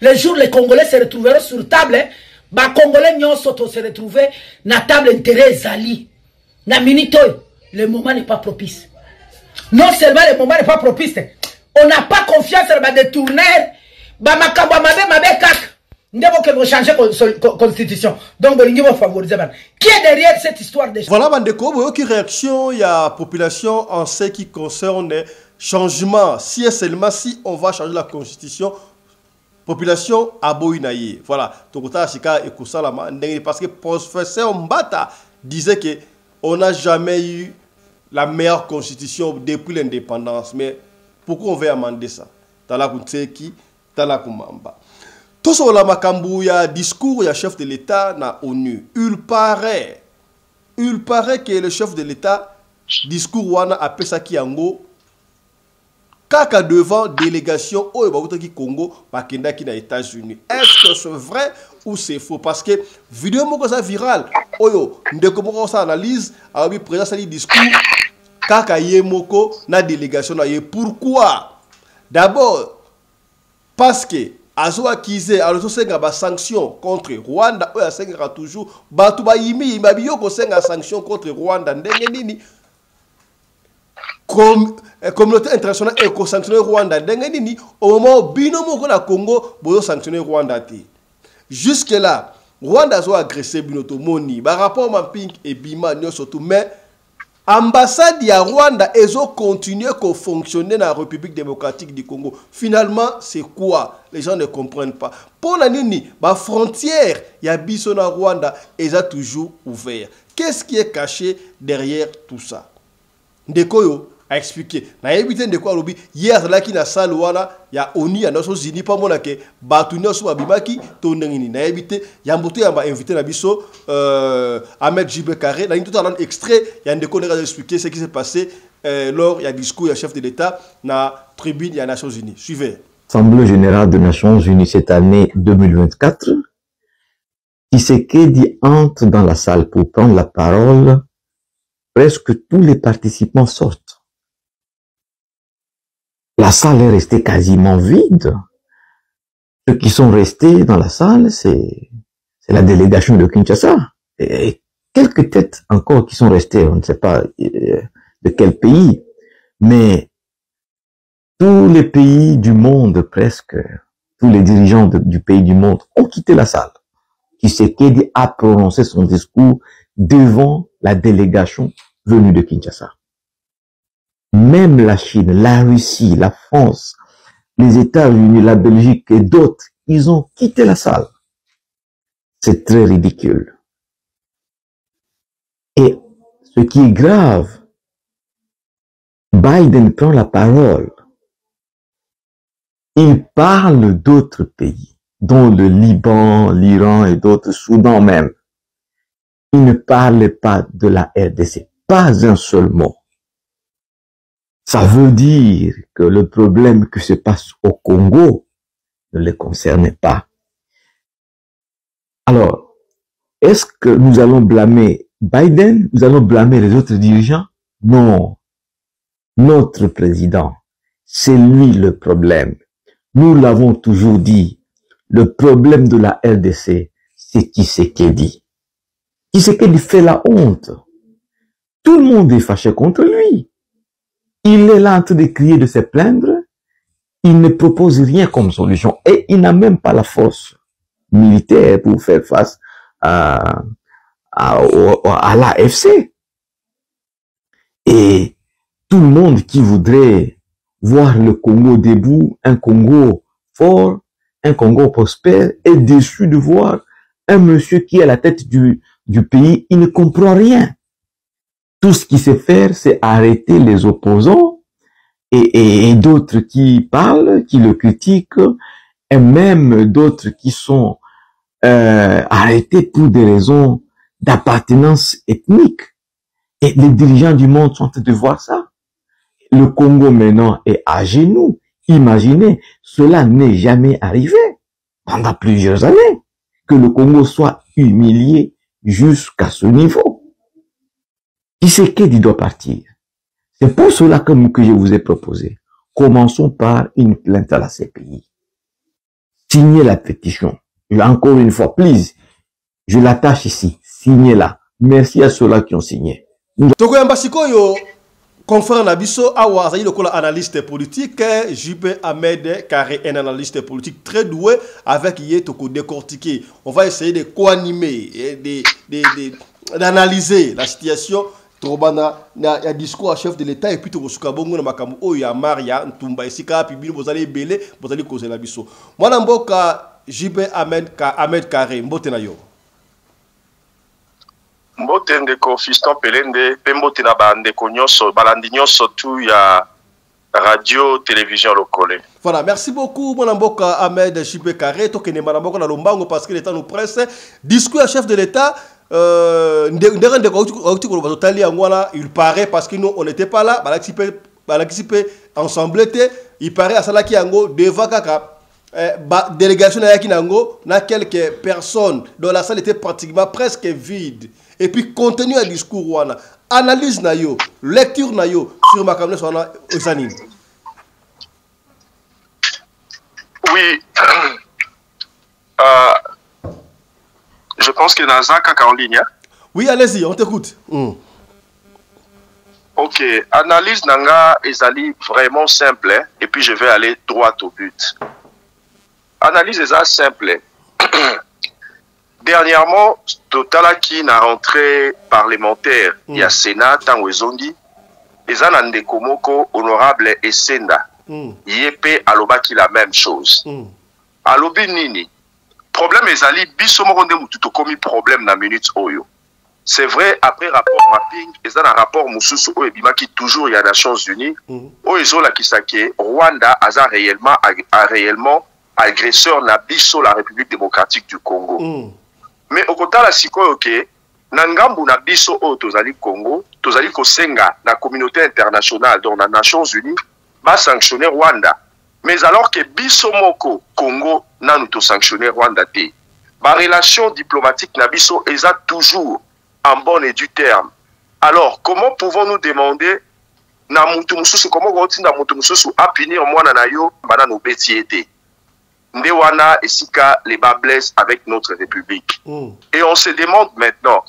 les jours les Congolais se retrouveront sur table. Ba Congolais nyon soto se retrouver na table intérêt zali. Na minito, le moment n'est pas propice. Non seulement le moment n'est pas propice, on n'a pas confiance dans les détourneurs, makambo mabe kak. Nous devons changer la constitution. Donc, nous devons favoriser. Qui est derrière cette histoire de... Voilà, Bandeko, quelle réaction il y a la population en ce qui concerne changement. Si et seulement si on va changer la constitution, population à Boinaye. Voilà. Donc, parce que professeur Mbata disait qu'on n'a jamais eu la meilleure constitution depuis l'indépendance. Mais pourquoi on veut amender ça? Talakunteki, Talakumamba. Tout ce la makambu, il y a discours, il y a chef de l'État na ONU. Il paraît que le chef de l'État, discours wana appelle ça qui yango, kaka devant délégation au Congo, bakenda qui na États-Unis. Est-ce que c'est vrai ou c'est faux? Parce que vidéo moko ça viral, oyo, ndeko moko ça analyse, abi présent ça discours, kaka yemoko na délégation na ye. Pourquoi? D'abord, parce que Azo akizé, alors c'est une sanction contre Rwanda, oya senga toujours, batu ba yimi, mabiyo ko senga sanction contre Rwanda, ndenge nini, communauté internationale eko sanctionner Rwanda, ndenge nini, au moment où binomo ko na Congo, boyo sanctionner Rwanda te. Jusque là, Rwanda a agressé binoto moni, ba rapport Mamping et Bima surtout, mais ambassade ya Rwanda ezo continuer à fonctionner dans la République démocratique du Congo. Finalement, c'est quoi? Les gens ne comprennent pas. Pour la nini, la frontière ya biso na Rwanda est toujours ouverte. Qu'est-ce qui est caché derrière tout ça? Ndekoyo a expliqué. Na évité de quoi lobi hier là qui na salle wana ya ONU ya Nations Unies pas mona ke batu nyoso babimaki to ndengini. Na évité ya mboto ya ba invité na biso Ahmed Jibe Karé. Là tout un extrait ya ndeko na expliquer ce qui s'est passé lors ya discours ya chef de l'État na tribune ya Nations Unies. Suivez. Assemblée générale des Nations Unies cette année 2024. Tshisekedi entre dans la salle pour prendre la parole. Presque tous les participants sortent. La salle est restée quasiment vide. Ceux qui sont restés dans la salle, c'est la délégation de Kinshasa. Et quelques têtes encore qui sont restées, on ne sait pas de quel pays. Mais tous les pays du monde, presque, tous les dirigeants du pays du monde ont quitté la salle. Tshisekedi a prononcé son discours devant la délégation venue de Kinshasa. Même la Chine, la Russie, la France, les États-Unis, la Belgique et d'autres, ils ont quitté la salle. C'est très ridicule. Et ce qui est grave, Biden prend la parole. Il parle d'autres pays, dont le Liban, l'Iran et d'autres, Soudan même. Il ne parle pas de la RDC, pas un seul mot. Ça veut dire que le problème qui se passe au Congo ne les concerne pas. Alors, est-ce que nous allons blâmer Biden? Nous allons blâmer les autres dirigeants? Non. Notre président, c'est lui le problème. Nous l'avons toujours dit. Le problème de la RDC, c'est Tshisekedi. Tshisekedi fait la honte. Tout le monde est fâché contre lui. Il est là en train de crier, de se plaindre. Il ne propose rien comme solution. Et il n'a même pas la force militaire pour faire face à l'AFC. Et tout le monde qui voudrait voir le Congo debout, un Congo fort, un Congo prospère, est déçu de voir un monsieur qui est à la tête du pays. Il ne comprend rien. Tout ce qu'il sait faire, c'est arrêter les opposants et d'autres qui parlent, qui le critiquent, et même d'autres qui sont arrêtés pour des raisons d'appartenance ethnique. Et les dirigeants du monde sont en train de voir ça. Le Congo maintenant est à genoux. Imaginez, cela n'est jamais arrivé pendant plusieurs années, que le Congo soit humilié jusqu'à ce niveau. Tshisekedi doit partir. C'est pour cela que je vous ai proposé. Commençons par une plainte à la CPI. Signez la pétition. Encore une fois, please, je l'attache ici. Signez-la. Merci à ceux-là qui ont signé. confrère Nabiso, Awa Azaï, le analyste politique, JP Ahmed Carré, un analyste politique très doué, avec Yetoko décortiqué. On va essayer de co-animer, d'analyser la situation. Trobana, il y a un discours à chef de l'État, et puis tout le monde a dit qu'il y a Maria, Ntumba, Sika, puis vous allez belé, vous allez causer Nabiso. Moi, Namboka, JP Ahmed Carré, Mbotenayo. Mbote ndeko fiston pelende pe mbote na bandeko nyonso balandi nyonso tu ya radio télévision lokole. Voilà, merci beaucoup mon amboka Ahmed Chipé Carré to kene manamboka na lombango parce que l'État nous presse. Discours à chef de l'État il paraît parce que nous on n'était pas là, balakisipe ensemble était, il paraît à Salaki Yango devant kaka délégation na Yakinango, na quelques personnes dont la salle était pratiquement presque vide. Et puis contenu un discours wana, analyse na yo, lecture na yo sur ma caméra sur Osanine. Oui, je pense que Nazaka est en ligne. Hein? Oui, allez-y, on t'écoute. Ok, analyse nanga ezali vraiment simple, hein? Et puis je vais aller droit au but. Analyse est simple. Dernièrement, Totala qui n'a rentré parlementaire, il y a Sénat, Tanwezongi, et Zanandeko Moko, honorable Essenda. Yépe aloba qui la même chose. Alobi nini. Problème ezali, biso moronde mututo komi problème na minute oyo. C'est vrai, après rapport mapping, et un rapport Moussousou Oebima qui toujours il y a Nations Unies, Oezola qui s'ake, Rwanda a réellement agresseur na biso la République démocratique du Congo. Mais au côté de la Siko, Nangambu na biso o tozali Congo, tozali kosenga na communauté internationale, donc na Nations Unies, va sanctionner Rwanda. Mais alors que biso moko Congo n'a nous sanctionné Rwanda te. Ma relation diplomatique na biso est toujours en bon et due terme. Alors, comment pouvons-nous demander na mutu mususu, comment na mutu mususu à punir moi na yo bana no betiete? Ndewana et Sika les bas blessent avec notre République. Et on se demande maintenant,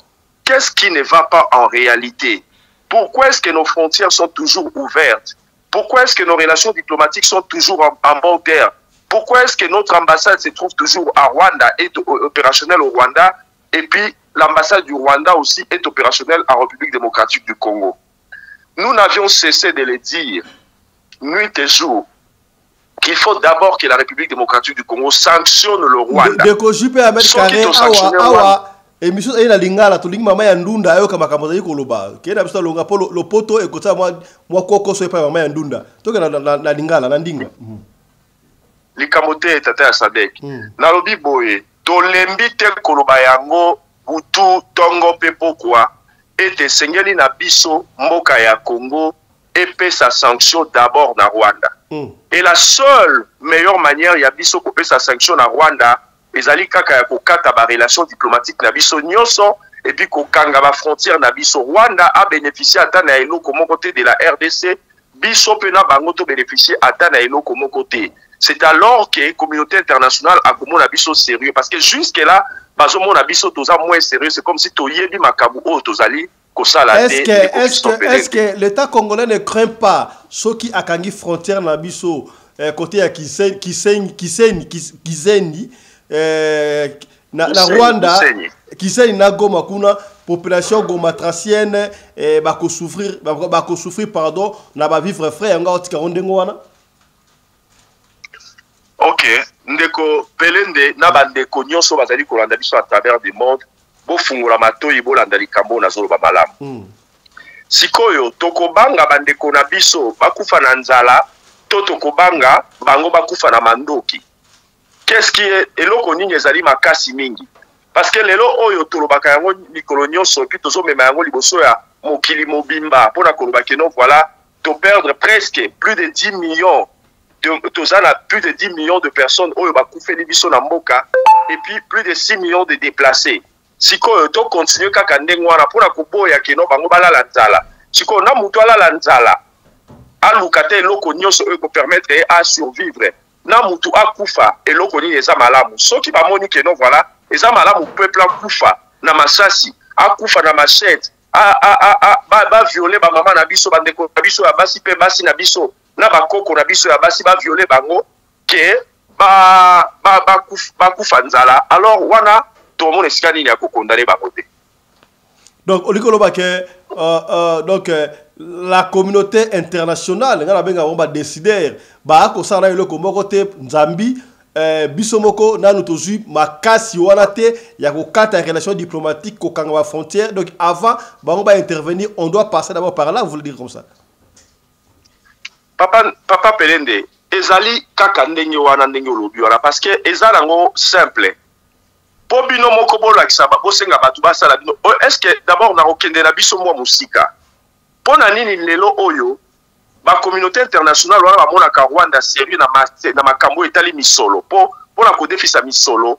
qu'est-ce qui ne va pas en réalité? Pourquoi est-ce que nos frontières sont toujours ouvertes? Pourquoi est-ce que nos relations diplomatiques sont toujours en bon terme? Pourquoi est-ce que notre ambassade se trouve toujours à Rwanda, est opérationnelle au Rwanda, et puis l'ambassade du Rwanda aussi est opérationnelle en République démocratique du Congo? Nous n'avions cessé de le dire, nuit et jour, qu'il faut d'abord que la République démocratique du Congo sanctionne le Rwanda. Et monsieur est la lingala, tu lingma maya ndunda ayo kama kama zayi koloba. Kena bisa longa polo lo poto e kota mwa koko so epa maya ndunda. Toke na lingala na ndinga. Likamote tata ya Sadek. Na lobi boye, to lembi te koloba yango butu tongo pe pokwa ete sengeli na biso mboka ya Congo et sa sanction d'abord na Rwanda. Et la seule meilleure manière ya biso ko sa sanction na Rwanda ezali kaka ya kokata ba relation diplomatique na biso nyonso et puis kokanga ba frontière na biso. Rwanda a bénéficié ata na eloko moko te de la RDC, biso pe na bango to bénéficier ata na eloko moko te. C'est alors que la communauté internationale a comme na biso sérieux parce que jusque là bazo mon biso toza moins sérieux, c'est comme si toyebi makabu o tozali. Est-ce que l'État congolais ne craint pas ceux qui akangi frontière na biso côté à Kisenyi na Rwanda Kisenyi na Goma kuna population gomatracienne bako souffrir pardon na ba vivre frais yanga otika ondengo wana? OK, ndeko pelende na bandeko nyonso bazali kolanda biso à travers du monde. Bo fungula matoyi bolanda likambo na zolo babalamu. Sikoyo tokobanga bandeko na biso bakufa na nzala, to tokobanga bango bakufa na mandoki. Qu'est-ce qui est eloko nini ezali makasi mingi? Parce que lelo oyo tolobaka yango mikolo nyonso puis tozo mema yango liboso ya mokili mobimba pona kolobaka no voilà to perdre presque plus de 10 millions plus de 10 millions de personnes oyo bakufeli biso na mboka et puis plus de 6 millions de déplacés. Siko to continue kaka ndenge wana pona koboya keno bango balala nzala. Siko na mutu alala nzala alukate eloko nyonso oyo ko permettre à survivre. Na mutu akufa eloko ni eza malamu. Soki ba moni keno voilà eza malamu peuple akufa na masasi, akufa na machette, ba violer ba maman na biso bandeko na biso ya basi pe basi na biso na ba koko na biso ya basi ba violer bango ke ba kufa nzala alors wana to mon esika nini ya ko condamner ba côté. Donc olikolo ba ke donc la communauté internationale ngala benga on ba décider ba ko sala ile ko moko te Nzambi bisomoko nanu tozui makasi wana te ya ko kata relation diplomatique ko kanga ba frontière donc avant ba on va intervenir on doit passer d'abord par là vous le dire comme ça. Papa Pelende ezali kaka ndenge wana ndenge olobi wana parce que ezala ngo simple po bino moko bolakisa ba bosenga batu basala bino est-ce que d'abord na okende na biso mwa musika pona nini lelo oyo ba communauté internationale wana ba mona ka Rwanda sérieux na makambo etali misolo po na ko defisa misolo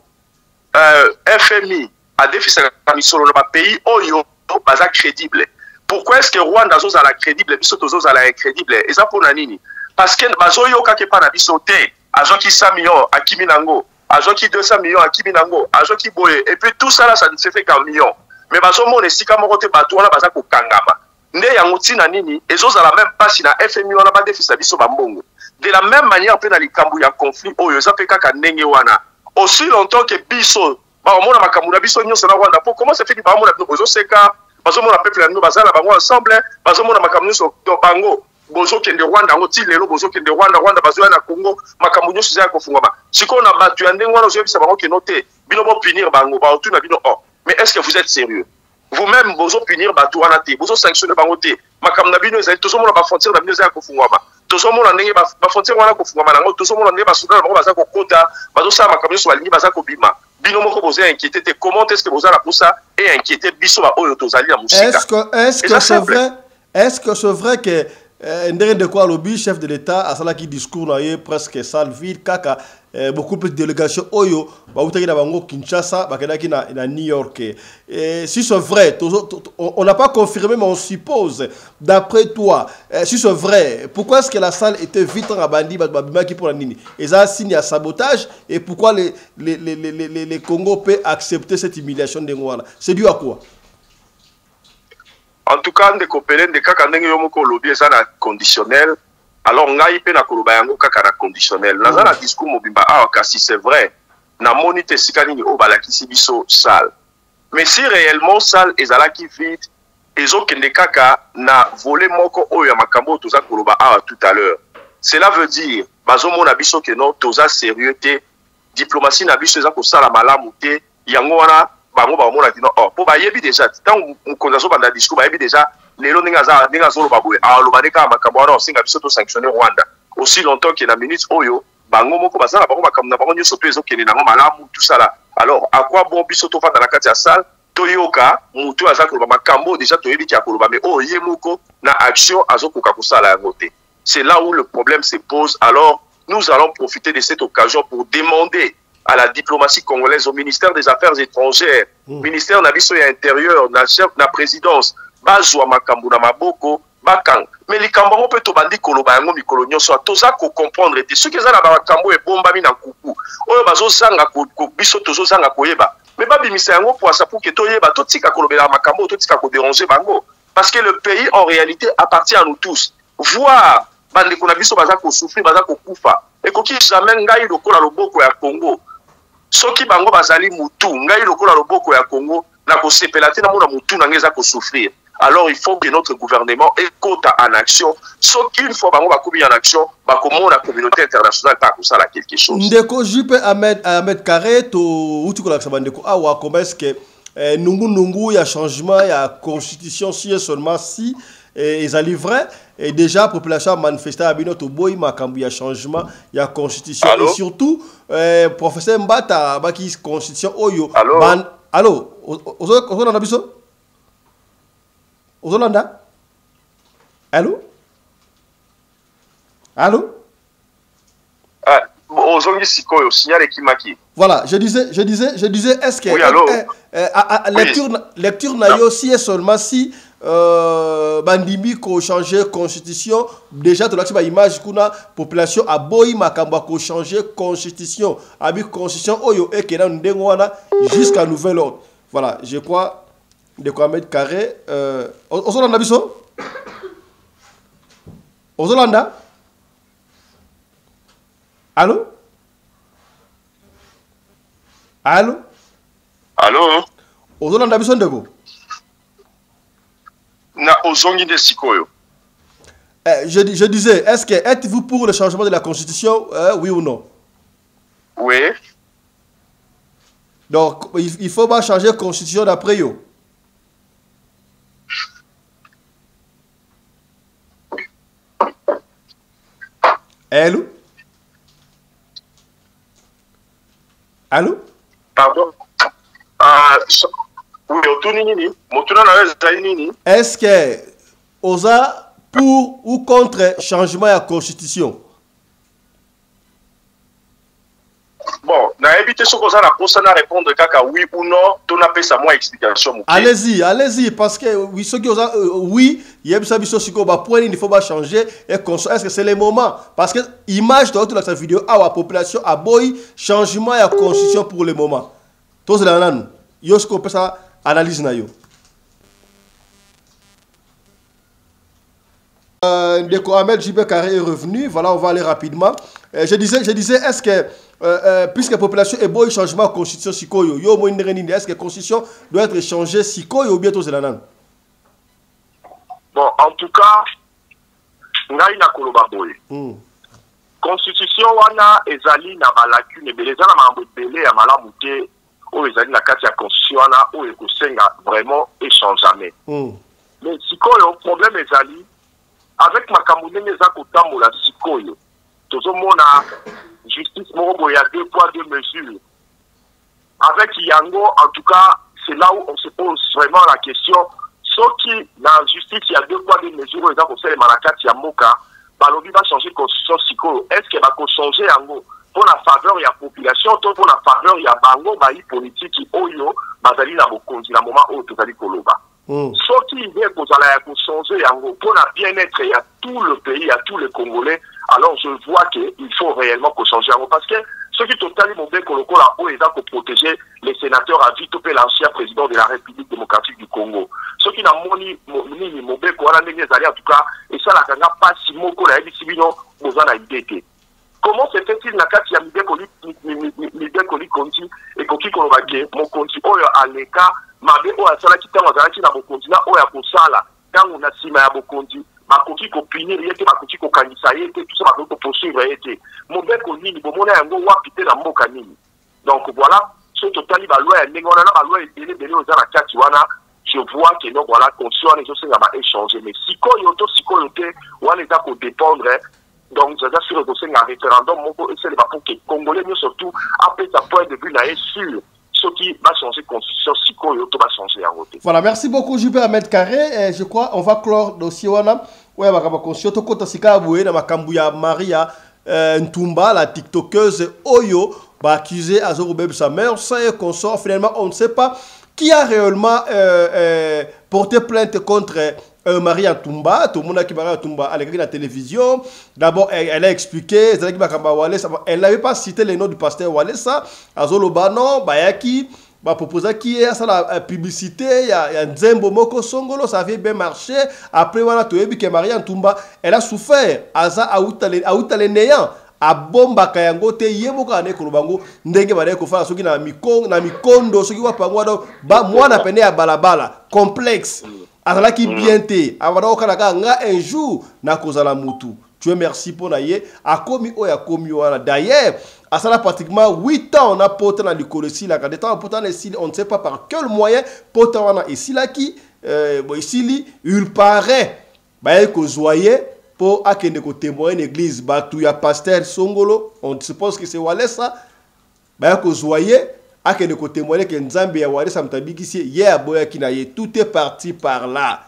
FMI a defisa misolo na ba pays oyo baza crédible. Pourquoi est-ce que Rwanda zo la crédible biso tozo la incrédible eza pona nini parce que bazoyo ka ke pa na biso te azoki 100 millions akimi nango azoki 200 millions akimi nango azoki boye et puis tout ça là ça ne se fait qu'en millions mais bazomona esika moko te bato wana baza ko kangama nde yango tina nini ezozala même pasi na FMI wana ba defisa biso bambongo de la même manière pe na likambu ya conflit oyo eza pe kaka ndenge wana aussi longtemps que biso ba omona makambu na biso nyonso na Rwanda po comment ça fait que ba omona bino bozo seka bazomona peuple na bino bazala bango ensemble bazomona makambu nyonso to bango bozo kende Rwanda ngo ti lelo bozo kende Rwanda bazoya na Congo makambu nyonso za ko fungwa siko na batu ya ndenge wana ozobisa bango ke noté bino bo punir bango ba otu na bino mais est-ce que vous êtes sérieux vous-même bozo punir batu wana te bozo sanctionner bango te makambu na bino ezali tozomona ba frontière na bino za ko fungwa tozomona ndenge ba frontière wana ko fungwa nango tozomona ndenge ba soudana bango baza ko kota bazo sa makambu nyonso balingi baza ko bima bino moko bozo inquiété te comment est-ce que bozo la pour ça et inquiété biso ba oyo tozali ya musika est-ce que c'est vrai que ndenge de quoi lobby chef de l'État à cela qui discours na presque salville kaka beaucoup plus de délégations oyo ba utaki na bango Kinshasa ba kedaki na New York et si c'est vrai on n'a pas confirmé mais on suppose d'après toi si c'est vrai pourquoi est-ce que la salle était vite en bandi ba bimaki pour la nini et ça signe à sabotage et pourquoi les Congo peut accepter cette humiliation de Ngwana c'est dû à quoi? En tout cas, ndeko Pelende kaka ndenge yo moko lobby eza na conditionnel. Alors ngai pe na koloba yango kaka na conditionnel. Naza na discours mobimba kasi c'est vrai. Na monite sikani ni obalakisi biso salle. Mais si réellement salle ezalaki vide, ezokende kaka na volet moko oyo ya makambo toza koloba tout à l'heure. Cela veut dire bazomona biso ke non toza sérieux te, diplomatie na biso eza ko sala malamu te, yango wana bango ba mona dino po ba yebi déjà tant mukonza so banda discours ba yebi déjà lelo ninga zo lo babwe lo baneka makambo wana osinga biso to sanctionner Rwanda aussi longtemps que na minute oyo bango moko bazala bango makambo na bango nyoso to ezokende nango malamu tout ça là alors à quoi bon biso to fanda na kati ya salle toyoka mutu azako ba makambo déjà to yebi ki akoloba mais ye moko na action azokoka kusala yango te c'est là où le problème se pose alors nous allons profiter de cette occasion pour demander à la diplomatie congolaise, au ministère des Affaires étrangères, ministère na biso ya intérieur, na chef na présidence, bazwa makambu na maboko, bakang. Mais les kambango peut to bandi koloba yango mikolo nyonso toza ko comprendre te. Ceux qui za na makambo e bomba mi na kuku. Oyo bazo sanga ko biso tozo sanga koyeba. Mais ba bimisa yango pour ça pour que toyeba to tika kolobela makambo to tika ko déranger bango parce que le pays en réalité appartient à nous tous. Voir bandi ko na biso baza ko souffrir, baza ko kufa. Et ko ki jamais ngai lokola loboko ya Congo. Soki bango bazali mutu ngai lokola loboko ya Congo na ko sepela te na mona mutu na ngeza ko souffrir alors il faut que notre gouvernement écoute en action soki une fois bango bakobi en action bakomo la communauté internationale pa kusala quelque chose ndeko Jupe Ahmed Carré to uti ko la sabandeko awa comment est-ce que nungu ya changement ya constitution si seulement si ils allaient vrai et déjà la population a manifesté à binoto boy makambu ya changement ya constitution et surtout professeur Mbata baki constitution oyo allô ozolanda biso ozolanda allô ozongi sikoyo signal kimaki voilà je disais est-ce que oui, lecture na yo si seulement si bandimi ko changer constitution déjà to la image kuna population a boy makamba ko changer constitution abi constitution oyo ekena ndengo wana jusqu'à nouvel ordre voilà je crois de Ahmed Carré Ozolanda biso Ozolanda Allô Allô Allô Ozolanda biso ndeko na ozongi de sikoyo. Je disais, êtes-vous pour le changement de la Constitution, oui ou non? Oui. Donc, il faut pas changer la Constitution d'après yo. Allô? Allô? Pardon? Est-ce que Oza pour ou contre changement de la Constitution? Bon, na évité ce qu'on a pour ça répondre kaka oui ou non, tu n'as pas sa moi explication. Allez-y, parce que oui, ce qui oui, il y a ça biso siko ba point il faut pas changer et est-ce que c'est le moment parce que image de toute la vidéo à la population a boy changement de la Constitution pour le moment. Tous les nan yo ce qu'on peut ça analyse na yo. Ndeko Ahmed JB Carré est revenu. Voilà, on va aller rapidement. Je disais, est-ce que, puisque la population est bon, changement de la constitution, est-ce que la constitution doit être changée ou bientôt c'est la nan? Bon, en tout cas, ngai na koloba boye. Constitution wana ezali na balacune beleza na mambo belé ya malamu te o ezali na kati ya constitution wana o ekosenga vraiment échangeamé. Mais sikoyo problème ezali avec makambo ndenge eza kotambola sikoyo tozomona justice moko boye ya 2 poids 2 mesures. Avec yango en tout cas c'est là où on se pose vraiment la question soki na justice il y a 2 poids 2 mesures eza koselema na kati ya mboka balobi va changer constitution sikoyo est-ce que bako changer yango pour la faveur ya population to pour la faveur ya bango bayi politique oyo bazali na bokonzi na moment oyo tozali koloba. Soki il vient kozala ya changer yango pour la bien-être ya tout le pays à tous les Congolais, alors je vois que il faut réellement changer yango parce que ceux qui totali mobé koloko la o eza ko protéger les sénateurs à vie topé l'ancien président de la République démocratique du Congo. Ceux qui n'a moni mobé ko wana ndenge ezali en tout cas et ça la kanga pas si moko la ebisi bino bozana idée. Comment se fait-il na kati ya mibekoli konti et koki kolobake mo konti oyo aleka mabe oyo asalaki ntango azalaki na bokonzi na oyo akosala ntango na nsima ya bokonzi bakoki kopinir ye te bakoki kokanisa ye te tout ça bakoki kopoursuivre ye te mobeko nini bomona yango wapi te na mboka nini. Donc voilà so totali baloi ya ndenge wana na baloi ebele oza na kati wana je vois que non voilà constitution wana ezosenga baéchanger mais sikoyo to sikoyo te wana eza kodépendre. Donc, je suis sûr que c'est un référendum, c'est le pour que les Congolais, mais surtout, après sa point de vue, là, est sûr, ce qui va changer la constitution, si tout va changer en route. Voilà, merci beaucoup, JB Ahmed Carré. Je crois on va clore le dossier. Oui, ma constitution, tout compte Sika Boué, dans ma Kambuya Maria Ntumba, la TikTokeuse Oyo, accusée à Zorobeb sa mère, ça et consort. Finalement, on ne sait pas qui a réellement porté plainte contre. Maria Ntumba, tout le monde qui Maria Ntumba à la télévision. D'abord, elle a expliqué, elle n'avait pas cité les noms du pasteur Walesa, Azolobano, Bayaki, proposé qui est à la publicité, il y a Nzembo Moko Songolo, ça avait bien marché. Après, on a trouvé que Maria Ntumba, elle a souffert, Aza Aoutale Néant. A bomba kayango te yeboka ne kolobango ndenge bale ko fala soki na mikondo soki wa pangwa ba mwana pene ya balabala complexe azalaki bien te avana okanaka nga un jour na kozala mutu. Dieu merci pour naye akomi oya komi wana d'ailleurs asala pratiquement 8 ans on a porté na likolosi la quand temps pourtant on ne sait pas par quel moyen porté wana ici là qui ici il paraît ba ko zoyer pour akende ko témoigner l'église batu ya pasteur Songolo on suppose que c'est Walesa ba ko zoyer akende ko témoigner que Nzambe ya Walesa mtabikisi ye aboya kinaye tout est parti par là.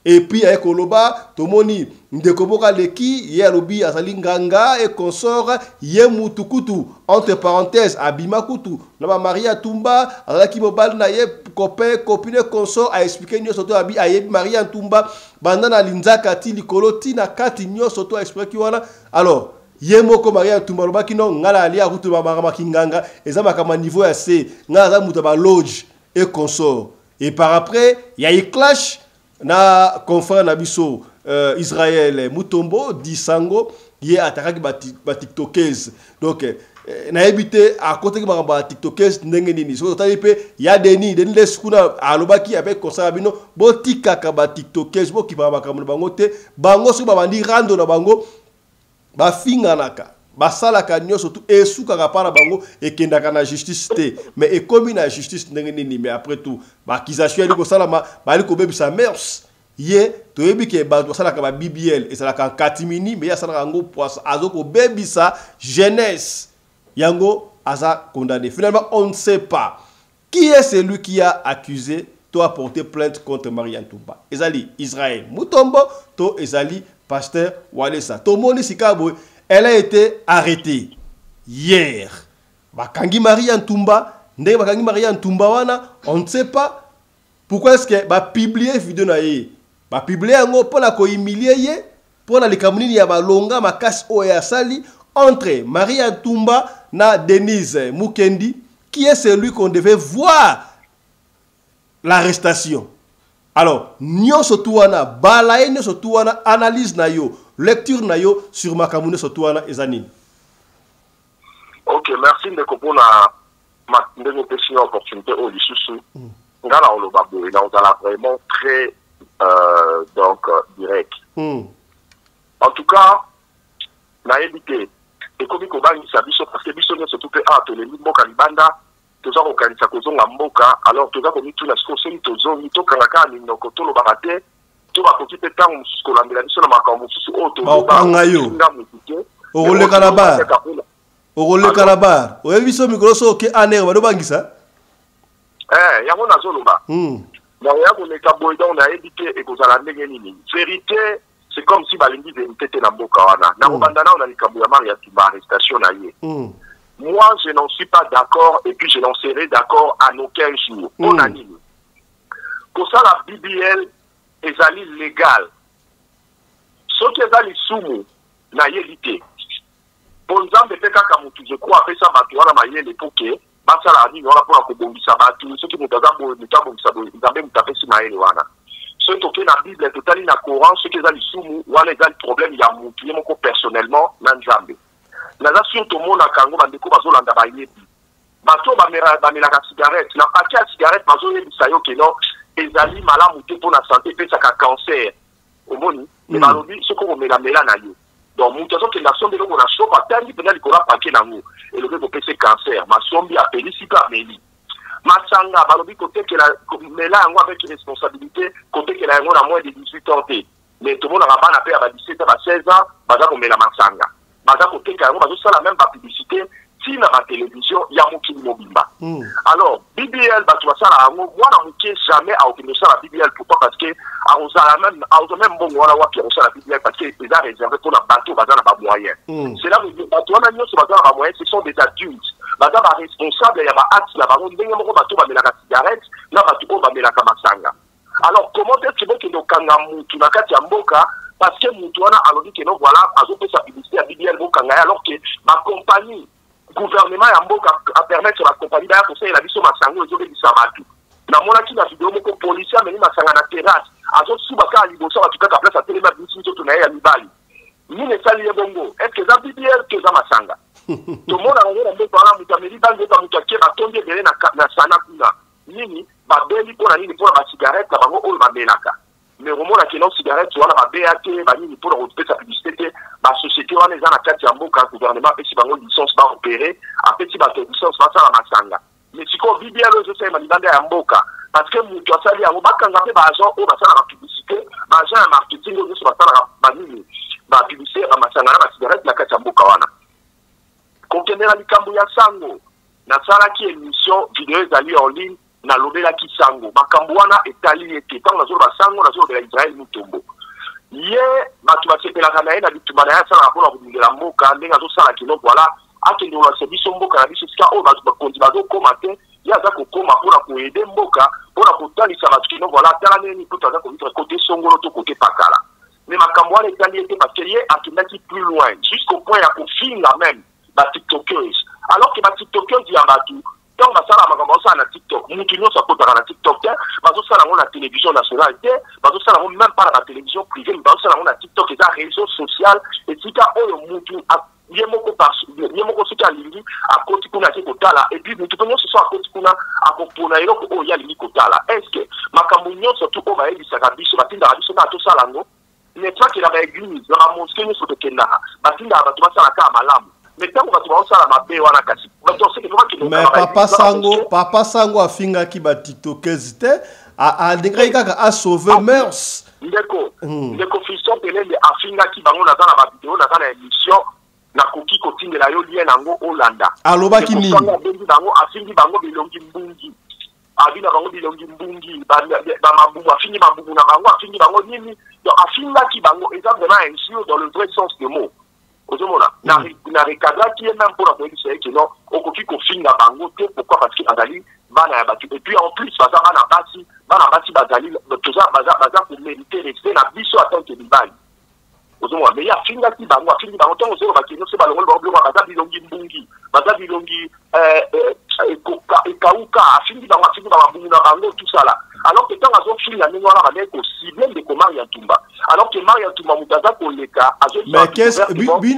Et puis avec Koloba tomoni ndekoboka leki ye alobi azali nganga et consort ye mutukutu entre parenthèses abima kutu na ba Maria Ntumba azaki mobali na ye copain copine consort a expliqué nyo soto abi ayebi Maria Ntumba bandana linzaka ti likolo ti na kati nyo soto a expliqué wana. Alors ye moko Maria Ntumba lobaki no ngala ali akutu ba makinganga ezama kama niveau ya C ngala za muta ba lodge et consort Et par après, il y a eu clash na confrère Nabiso Israël Mutombo, Disango, qui est attaqué par TikTokers. Donc, na évité à côté de TikTokers, il y a des nids, des skuna à l'obaki avec Kosabino, botika kaba TikTokers, bo qui va bangote, bango su babandi rando na bango, ba finganaka. Basala kanyo surtout et sous karapara bango et kendaka na justice té mais et comme na justice ndengeni mais après tout accusation liko salama baliko bebisa mers ye to yebi ke ba sala ka ba BBL et sala ka katimini mais ya sala ngo poisson azoko bebisa jeunesse yango aza condamné finalement on ne sait pas qui est celui qui a accusé to a porté plainte contre Marianne Toumba ezali Israël Mutombo to ezali pasteur Walesa to moni sikabo. Elle a été arrêtée hier. Bakangi Marianne Toumba, Bakangi Marianne Toumba wana, on ne sait pas pourquoi est-ce que ba publier vidéo na ye. Ba publier ngo pour la ko humilier ye, pour la likamuni ya ba longa makasi oya sali entre Marianne Toumba na Denise Mukendi, qui est celui qu'on devait voir l'arrestation. Alors, nyo sotuana balaye nyo sotuana analyse na yo. Lecture na yo sur Makamune Sotouana et Zanine. Ok, merci de comprendre ma question opportunité au Lissoussou. Ngala Olobabo, et on a vraiment très direct. En tout cas, na évité, et comme il y a parce que Bissonne se trouve à tous les Mboka Libanda, tous les Okanisa Kozonga Mboka, alors tous les tout la Skoseni, tous les Mito Kanaka, Ninokoto, le Barate. Tu vas continuer de temps jusqu'au lendemain de la makambo sous auto au rôle calabar au rôle calabar au eviso microso ke aner ba do bangisa ya mona zoloba na ya ko le kaboy don na éviter et kozala ndenge nini vérité c'est comme si balingi vérité na mboka wana na kobandana on a likabo ya Maria Toumba arrestation na ye moi je n'en suis pas d'accord et puis je n'en serai d'accord à aucun jour on a nini pour ça la BBL ezali légal soki ezali sumu na yelite bonzambe pe kaka mutu je crois apesa bato wana mayele poke basala nini wana mpona kobongisa bato soki moto aza mutabongisa nzambe mutu apesi mayele wana soki toke na bible totali na coran soki ezali sumu wana ezali problème ya mutu ye moko personnellement na nzambe naza surtout monaka yango bandeko bazolanda bayebi bato bamelaka cigarette na pake ya cigarette bazoyebisa yo keno ezali malamu te pour la santé pesaka cancer omoni et balobi ce qu'on met la na yo donc mutu azoke na sombe longo na shop atangi pena likola pake nango elobi kopesa cancer masombi apeli sika ameli masanga balobi kotekela mela yango avec responsabilité kotekela yango na moins de 18 ans te mais tout le monde a bana pe ya ba 17 ba 16 ans baza komela masanga baza koteka yango bazosala même ba publicité na ma télévision ya mokili mobimba alors BBL bato basala yango mwana moke jamais aokende osala BBL pourquoi parce que aozala même bongo wana wapi akosala BBL parce que eza réservé mpona bato baza na bamoyen c'est là bato wana nyonso baza na bamoyen ce sont des adultes baza baresponsable ya baacte na bango ndenge moko bato bamelaka cigarette na bato oyo bamelaka masanga alors comment est-ce que bokende okanga mutu na kati ya mboka parce que mutu wana alobi keno voilà azopesa publicité ya BBL bokanga ye alors que bacompagnie gouvernement ya mboka a permettre la compagnie d'ailleurs conseil la biso masango ezobebisa bato na mona ki na vidéo moko policier ameni masanga na terrasse azosuba kaka liboso bato kaka place atelema bisi nzoto na ye ya mibali nini esali ye bongo est ce que eza BBL to eza masanga tomona yango na mboka wana moto ameli banzeta moto ake batondi ebele na sana kuna nini babeli mpona nini mpona basigarete na bango oyo bamelaka mais omona keno cigarette wana babeya te banini mpona kopesa publicité te basociété wana eza na kati ya mboka gouvernement apesi bango licence baopere apesi bato licence basala masanga mais sikoyo BBL oyo ezosalema libanda ya mboka parce que moto asali yango bakanga mpe baagent oyo basalaka publicité baagent ya marketing oyo nyonso basalaka banini bapublicité ya bamasanga na basigarette na kati ya mboka wana kokende na likambo ya sango nasalaki émission video ezali en ligne nalobelaki sango makambo wana etali ete ntango nazoloba sango nazolobela Israël Mutombo ye bato basepelaka na ye na bitumba na ye asalaka mpona kobundela mboka ndenge azosala kino voilà akende olakisa biso mboka na biso esika oyo bato bakonzi bazokoma te ye aza kokoma mpona koede mboka mpona kotalisa bato kino voilà tala nini poto aza kovivre kote songolo to kote pakala mais makambo wana etali ete parce que ye akendaki plus loin jusqu'au point ya kofinga même batiktokers alors que batiktokers ya bato tant basala makambo ça na TikTok mutu nyonso akotaka na TikTok te bazosala ngo na télévision nationale te bazosala ngo même pas na télévision privée bazosala ngo na TikTok eza réseau social etika oyo mutu yemoko soki alingi akoti kuna ake kotala et puis mutu pe nyonso so akoti kuna akopona eloko oyo ye alingi kotala est ce que makambo nyonso tu oyo bayebisaka biso batindaka biso na tosala ngo netra ke na baeglise na bamoske nyonso tokendaka batindaka bato basala kaka malamu mais tango bato baosala mabe wana kasi mais papa sango afingaki batiktokese te alingaki kaka asauve mœurs ndeko Fiston Pelende afingaki bango naza na bavideo naza na émission nakoki kotindela yo lien nango olanda alobaki nini bango afingi bango bilongi mbungi abina bango bilongi mbungi bamabubu afingi mabubu na bango afingi bango nini donc afingaki bango eza vraiment injure dans le vrai sens du mot ozomona na recadraki ye même pour akoyebisa ye ke non okoki kofinga bango te pourquoi parce que bazali bana ya bato et puis en plus baza bana basi bazali baza komérite respect na biso atante mibali ozomona mais ye afingaki bango ntango ozelo bakeno se balongoli baobiloko baza bilongi mbungi baza bilongi ekauka afingi bango mabungu na bango tout ça là alors que ntango azofinga ndenge wana bandeki kosible ndeko Maria Ntumba alors que Maria Ntumba moto aza koleka mais qu'est-ce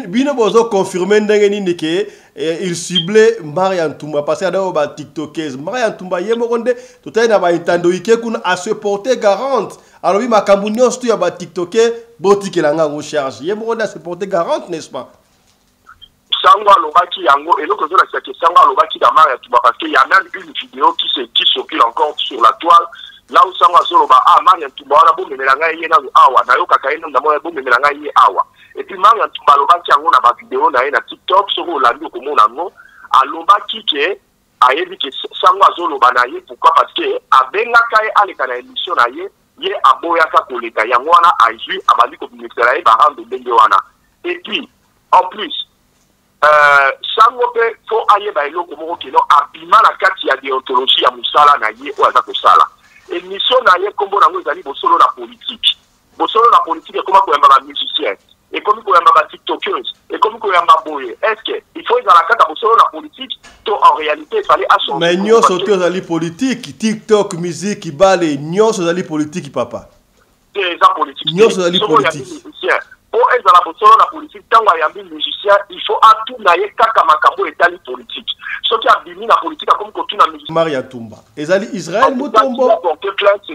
bino bozo confirmer ndenge nini ke il ciblait Maria Ntumba parce que adao ba tiktokese Maria Ntumba ye moko nde totali na ba intando ike kuna à se porter garante alors bi makambo nyonso ya ba tiktoke botikela ngango charge ye moko nde à se porter garante n'est-ce pas Sango alobaki yango et l'autre chose c'est que Sango alobaki dans Maria Ntumba parce qu'il y a même une vidéo qui circule encore sur la toile là où Sango azoloba Maria Ntumba wana bomemela ngai ye nango awa nayokaka ye na moya bomemela ngai ye awa et puis Maria Ntumba alobaki yango na ba vidéo na ye na TikTok soko olandi okomona yango alobaki ke ayebi ke Sango azoloba na ye pourquoi parce que abengaka ye aleka na émission na ye aboyaka koleka yango wana azwi abandi kobimisela ye barando ndenge wana et puis en plus Sango pe fo ayeba eloko moko keno abima na kati ya déontologie ya musala na ye oyo aza kosala émission na ye kombo nango ezali bosolo na politique ekoma koyamba bamusicien ekomi koyamba batiktokers ekomi koyamba boye est-ce que il faut ezala kaka bosolo na politique to en réalité il fallait assurer mais nyonso to ezali politique TikTok musique bale nyonso ezali politique papa eza politique nyonso ezali politique po ezala bosolo na politique tango ayambi musicien il faut atuna ye kaka makambo etali politique soki abimi na politique akomi kotuna musicien Maria Ntumba ezali Israël Mutombo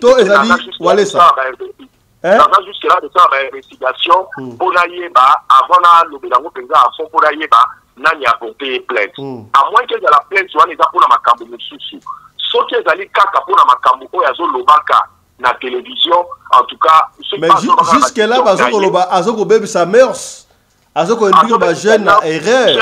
to ezali Walesa dans jusque là de ça investigation pour na yeba avant na lobelango penza a fond pour na yeba nani a porté plainte à moins que de la plainte soit eza pour na makambo mususu soki ezali kaka pour na makambo oyo azolobaka na télévision en tout cas mais jusque là bazokoloba azokobebisa mœurs azokoinduire ba jeune na erreur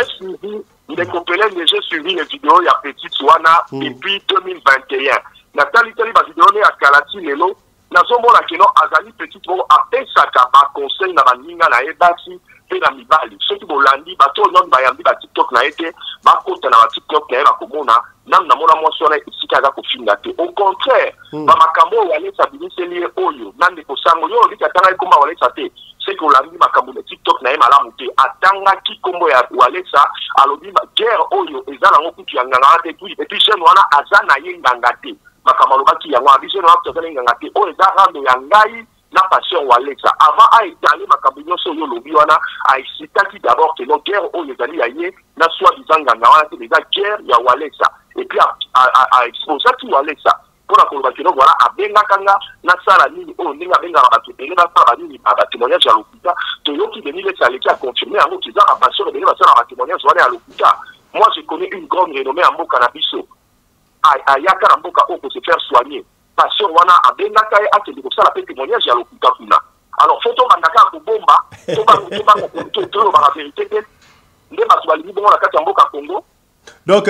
ndeko Pelende j'ai suivi les vidéos ya petite wana depuis 2021 na tali ba vidéo ne akalati lelo nazomona keno azali petite moko apesaka baconseil na baninga na ye basi mpe na mibali soki bolandi bato oyo bayambi batiktok na ye te bakota na batiktok na ye bakomona nanu namona mwasi wana esika aza kofinga te au contraire bamakambo oyo Walesa abimiseli ye oyo na ndeko Sango yo oliki atangaki kombo ya Walesa te seki olandi makambo na tiktok na ye malamu te atangaki kombo ya Walesa alobi guerre oyo eza nango kutu ya nganga te epuis jeune wana aza na ye nganga te makambo alobaki yango abise na wapi tozali nganga te oyo eza rando ya ngai na passion Walesa avant aetale makambo nyonso oyo olobi wana aesitaki d'abord ke no guerre oyo ezali ya ye na soi-disant nganga wana te eza guerre ya Walesa et puis aexposaki Walesa mpona koloba ke no voilà abengaka nga nasala nini oyo ndenge abengaka bato ebele basala banini batémoignage ya lokuta toyoki Denis Lesa aleki aconfirme yango keza na passion ebele basala batémoignage wana ya lokuta moi je connais une grande renommée ya mboka na biso ayaka na mboka oyo se faire soigner passion wana abengaka ye akende kosala mpe témoignage ya lokuta kuna alors fo tobandaka ya kobomba tolobaka vérité te nde bato balingi bongo na kati ya mboka Congo donc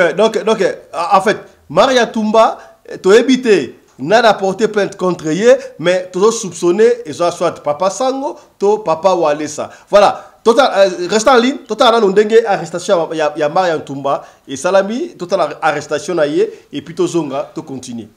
en fait Maria Ntumba toyebi te n'a porté plainte contre ye mais tozo soupçonné soit papa Sango to papa Walesa voilà total reste en ligne total na ndenge arrestation ya Maria Ntumba et salami total arrestation na ye et puis tozonga to continuer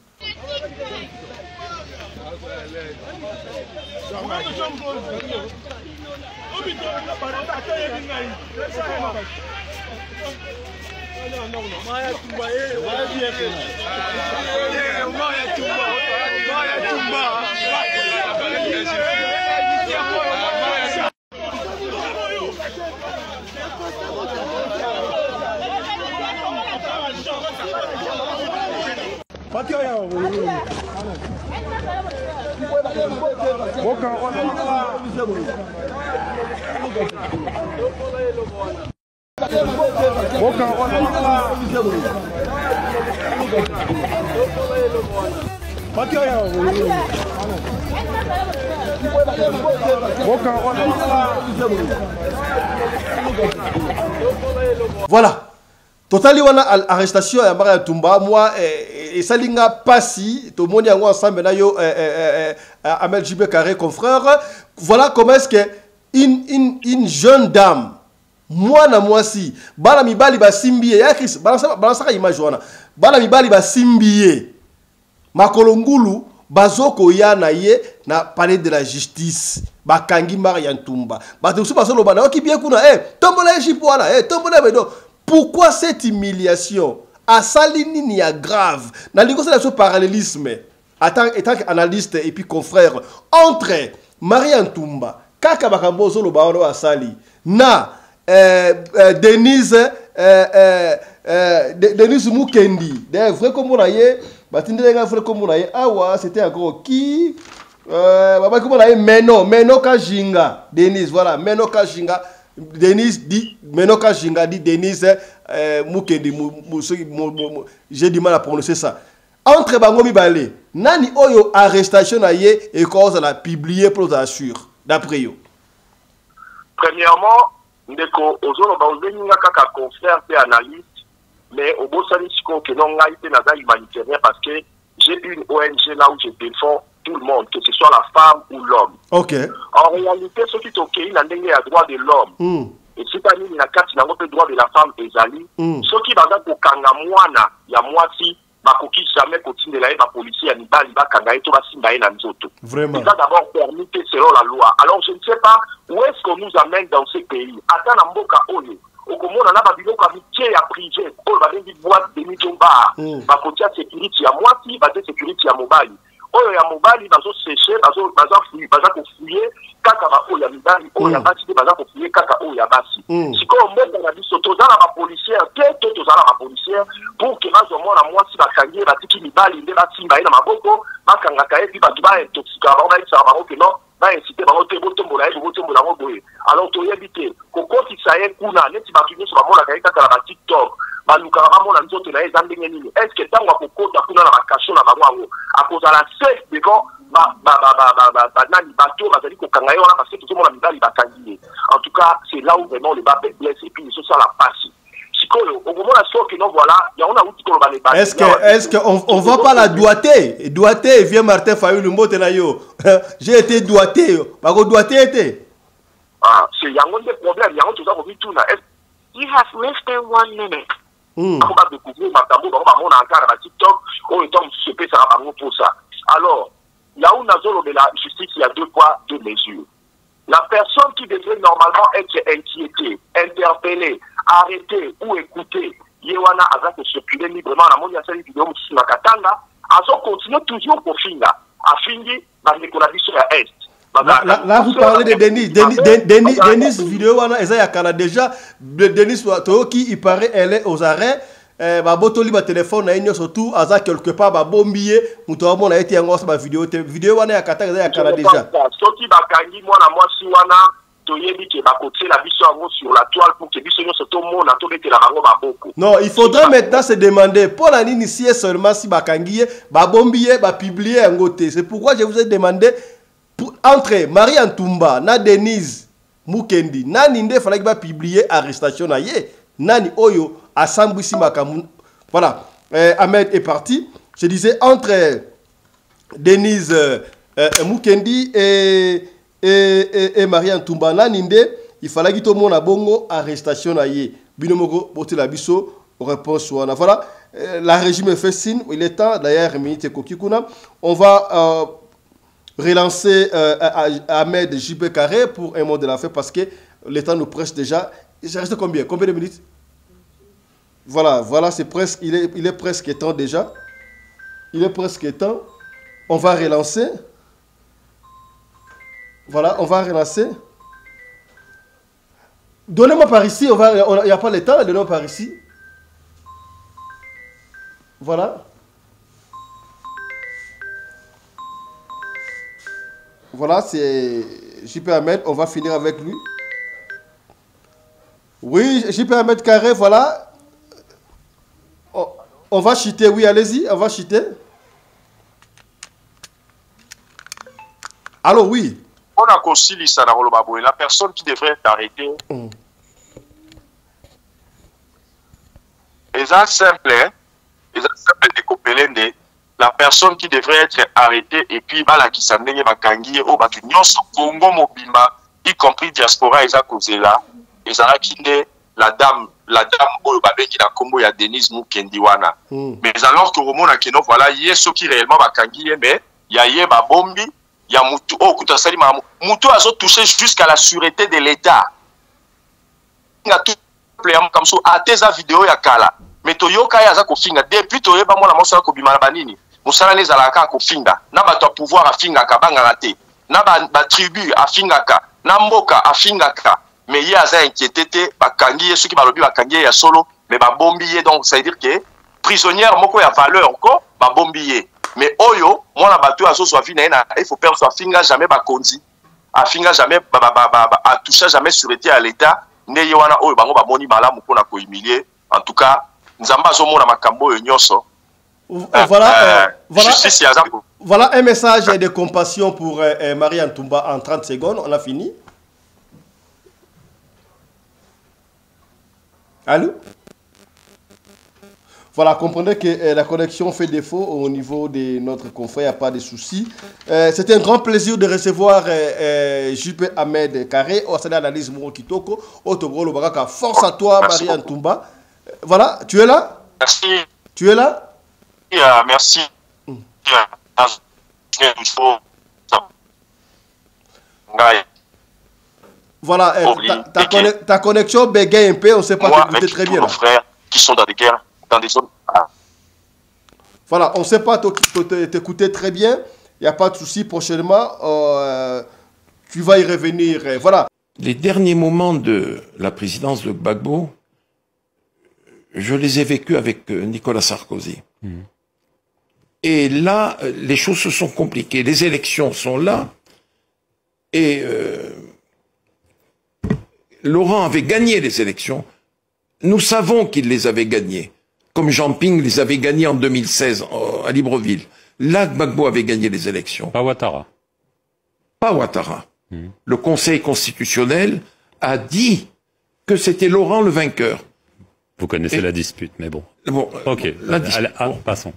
Voilà. Totali wana arrestation ya Maria Tumba, moi et salinga passi, tout le monde est ensemble na yo Ahmed JB Carré confrère. Voilà comment est-ce que une jeune dame, moi na moi si, bala mibali ba simbiye ya Chris, balasa image wana. Bala mibali ba simbiye. Makolongulu bazoko ya na ye na palais de la justice. Bakangi Maria Tumba. Ba tout ça lo bana ki bien kuna tombola jipo wana tombola bedo. Pourquoi cette humiliation à Salini ni à grave? Dans le parallélisme, étant analyste et puis confrère, entre Marie Tumba, Kaka Bakambozo le Baono à Sali, na Denise Mukendi, des vrais comme on a eu, vrai comme on a eu, ah c'était encore qui? Baba comme on a eu, Meno Kajinga, Denise, voilà, Meno Kajinga. Denise dit, Menoka Jinga dit Denise Mukendi, j'ai du mal à prononcer ça. Entre Bangomi Balé, Nani Oyo arrestation aye et cause la publier pour assure, d'après yo. Premièrement, ndeko ozolo ba ozenga kaka confrère et analyste, mais au bosani siko que non ngaite na humanitaire parce que j'ai une ONG là où je défends tout le monde, que ce soit la femme ou l'homme. Ok. En réalité, ce qui est ok, il a le droit de l'homme. Et si tu as mis la carte, il a le droit de la femme et Zali. Ce qui va dans le kanga moana, il y a moi si, ma coquille jamais continue de la policier, il va kanga et tout va simbaye dans zoto. Vraiment. C'est d'abord permis selon la loi. Alors je ne sais pas où est-ce qu'on nous amène dans ces pays. Attends, en Mboka Oyo. Au Congo, on a pas biloko amitié à privé. On va dire boîte de mitomba. Ma côté sécurité à moitié, va dire sécurité à mobile. Oyo ya mobali bazo sécher bazo fouiller kaka ba oyo ya mibali oyo ya basi bazo fouiller kaka oyo ya basi siko mbongo na biso tozala ba policier te tozala ba policier pour que bazo mona mwasi bakangie batiki mibali nde batimba ina maboko bakanga kae bi batu ba intoxica ba ba isa ba que non ba inciter ba te botombola e botombola ngo boye alors to yebite kokoti saye kuna neti batu nyoso ba mona kae kaka na TikTok baluka bamona nzoto na eza ndenge nini est-ce que tango akokota kuna na bakasho na bango akozala safe beko nani bato bazali kokanga ye wana parce que tozomona mibali bakangi ye. En tout cas c'est là où vraiment le bas blesse et puis ils sont ça la passe sikoyo okomona soki non voilà ya on a outi koloba les bas. Est-ce que on va pas la doiter vient Martin Fayulu mbote na yo j'ai été doité bako doité été c'est yango des problèmes yango tout ça ko bituna. You have less than 1 minute. On va découvrir Matambo, on va monter encore à TikTok, on est en se payer ça pour ça. Alors, là où nous de la justice, il y a 2 poids, 2 mesures. La personne qui devrait normalement être inquiétée, interpellée, arrêtée ou écoutée, Yewana Azak circuler librement à la mondiale vidéo sur la Katanga, Azok continue toujours pour finir. À finir, dans les conditions à Est. Là, vous parlez de Denis vidéo, déjà, Denis qui il paraît, elle est aux arrêts. Babotoli ba téléphone na surtout aza quelque part ba bombier muto wa mona eti ngos ba vidéo wana ya katanga za ya kala déjà. Soki ba kangi mwana mwasi wana toyebi ke ba kotie la biso ngo sur la toile pour que biso nyoso to mona to betela bango ba boko. Non, il faudrait maintenant se demander pour la initier seulement si ba kangi ba bombier ba publier ngote. C'est pourquoi je vous ai demandé entre Marie Tumba na Denise Mukendi nani nde fallait ba publier arrestation na ye nani oyo asambwisi makamu. Voilà, Ahmed est parti. Je disais entre Denise Mukendi et Marie Tumba nani nde il fallait que tout le monde a bongo arrestation na ye binomoko bote la biso réponse wana. Voilà, la régime fait signe, il est temps d'ailleurs minute kokikuna on va relancer Ahmed JB Carré pour un mot de la fin parce que le temps nous presse déjà. Il reste combien de minutes? Voilà, voilà, c'est presque, il est presque temps déjà. Il est presque temps. On va relancer. Voilà, on va relancer. Donnez-moi par ici, il n'y a pas le temps, donnez-moi par ici. Voilà. Voilà, c'est JP Ahmed, on va finir avec lui. Oui, JP Ahmed Carré, voilà. On va chuter, oui, allez-y, on va chuter. Allô, oui. On a concilié ça dans le baboué. La personne qui devrait être arrêtée. Et ça simple, hein. Et ça simple de Kopelende. La personne qui devrait être arrêtée et puis bala qui s'en est bakangi au bakinyon Congo mobimba, y compris diaspora et ça causé là. Et ça a quitté la dame au babé qui a combo ya Denise Mukendiwana. Mais alors que Romo na kino voilà, y est ce qui réellement bakangi mais y a yé ba bombi. Il y a Moutou, oh, Koutasali, Moutou a touché jusqu'à la sûreté de l'État. Il y a tout comme ça, à tes vidéos, il y a Kala. Mais Toyo Kaya za kofinga, depuis Toyo, ba moi la monsa ko bimana banini. Musala les alaka ko finga. Na ba to pouvoir a finga ka banga raté. Na ba tribu a finga ka. Na mboka a finga ka. Mais il y a za inquiété, ba kangi, ceux qui ba lobi ba kangi ya solo, mais ba bombier donc ça veut dire que prisonnière moko ya valeur encore, ba bombier. Mais Oyo, moi la bateau à soit il faut perdre soit finga jamais ba konzi, a finga jamais a touché jamais sûreté à l'État. Ne yowana Oyo bango ba moni malamu pona ko humilier. En tout cas, nzamba zo mona makambo yo nyoso. Voilà, voilà un message de compassion pour Marie Ntumba en 30 secondes. On a fini. Allô? Voilà, comprenez que la connexion fait défaut au niveau de notre confrère, il n'y a pas de souci. C'était un grand plaisir de recevoir JP Ahmed Carré, au Sénat d'analyse Mouro Kitoko, au Togo, le Baraka. Force à toi, Marie Ntumba. Voilà, tu es là? Merci. Tu es là? Merci. Voilà, ta connexion bégaye un peu, on ne sait pas t'écouter très bien. Nos frères qui sont dans des guerres, dans des zones. Voilà, on ne sait pas t'écouter très bien. Il n'y a pas de souci. Prochainement, tu vas y revenir. Voilà. Les derniers moments de la présidence de Gbagbo, je les ai vécus avec Nicolas Sarkozy. Et là, les choses se sont compliquées. Les élections sont là. Et Laurent avait gagné les élections. Nous savons qu'il les avait gagnées. Comme Jean Ping les avait gagnées en 2016 à Libreville. Là, Gbagbo avait gagné les élections. Pas Ouattara. Pas Ouattara. Le Conseil constitutionnel a dit que c'était Laurent le vainqueur. Vous connaissez la dispute, mais bon. Ok, passons.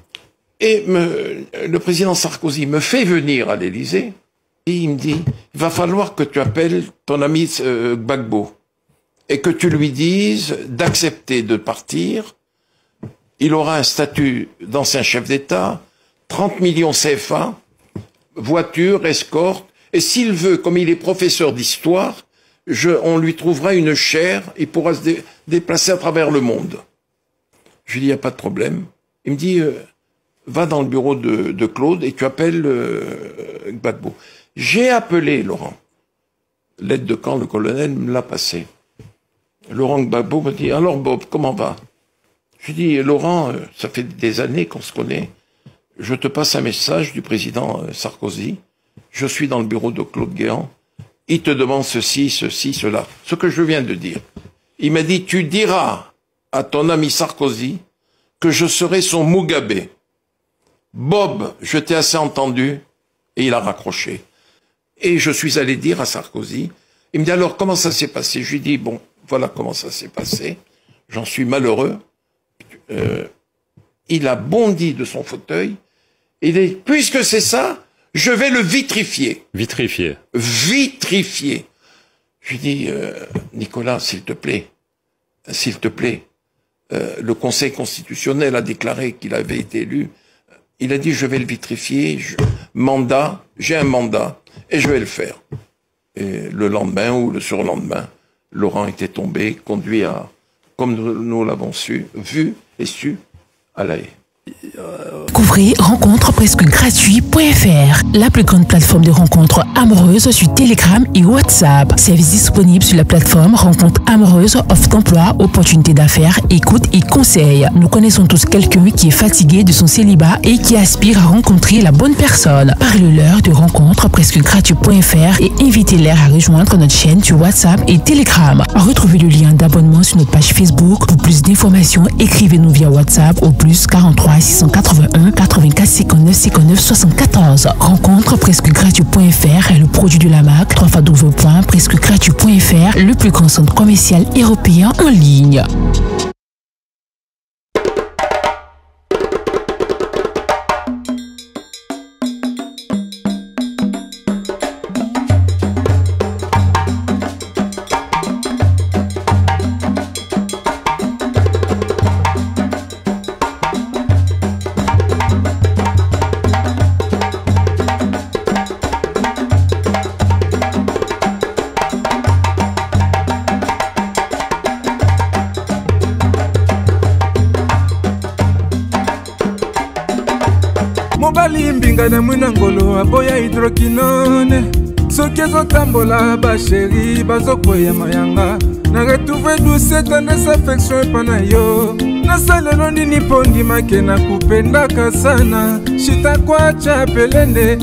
Et le président Sarkozy me fait venir à l'Élysée et il me dit, il va falloir que tu appelles ton ami Gbagbo et que tu lui dises d'accepter de partir. Il aura un statut d'ancien chef d'État, 30 millions CFA, voiture, escorte, et s'il veut, comme il est professeur d'histoire, on lui trouvera une chaire, il pourra se déplacer à travers le monde. Je lui dis, il n'y a pas de problème. Il me dit, va dans le bureau de Claude et tu appelles Gbagbo. J'ai appelé Laurent. L'aide de camp, le colonel me l'a passé. Laurent Gbagbo me dit, alors Bob, comment va? Je dis, Laurent, ça fait des années qu'on se connaît. Je te passe un message du président Sarkozy. Je suis dans le bureau de Claude Guéant. Il te demande ceci, ceci, cela. Ce que je viens de dire. Il m'a dit, tu diras à ton ami Sarkozy que je serai son Mugabe. Bob, je t'ai assez entendu. Et il a raccroché. Et je suis allé dire à Sarkozy, il me dit, alors comment ça s'est passé? Je lui dis, bon, voilà comment ça s'est passé. J'en suis malheureux. Il a bondi de son fauteuil. Il dit, puisque c'est ça, je vais le vitrifier. Vitrifier. Vitrifier. Je lui dis, Nicolas, s'il te plaît, le Conseil constitutionnel a déclaré qu'il avait été élu. Il a dit, je vais le vitrifier, j'ai un mandat, et je vais le faire. Et le lendemain ou le surlendemain, Laurent était tombé, conduit à comme nous l'avons vu et su à La Haye. Couvrez rencontre presque gratuit.fr, la plus grande plateforme de rencontres amoureuses sur Telegram et WhatsApp. Service disponible sur la plateforme Rencontre amoureuse, offre d'emploi, opportunités d'affaires, écoute et conseils. Nous connaissons tous quelqu'un qui est fatigué de son célibat et qui aspire à rencontrer la bonne personne. Parlez-leur de rencontre presque gratuit.fr et invitez-les à rejoindre notre chaîne sur WhatsApp et Telegram. Retrouvez le lien d'abonnement sur notre page Facebook. Pour plus d'informations, écrivez-nous via WhatsApp au plus 43 681 84 59 59 74. Rencontre presque gratuit.fr est le produit de la marque www.presquegratuit.fr, le plus grand centre commercial européen en ligne. mobali mbinga na mwina ngolo aboya hydroquinone soki ezotambola basheri bazokwea mayanga na retrouve douce tendresse affection epa na yo nasalelo nini mpo ndimake na kupendaka sana shitakwacha pelende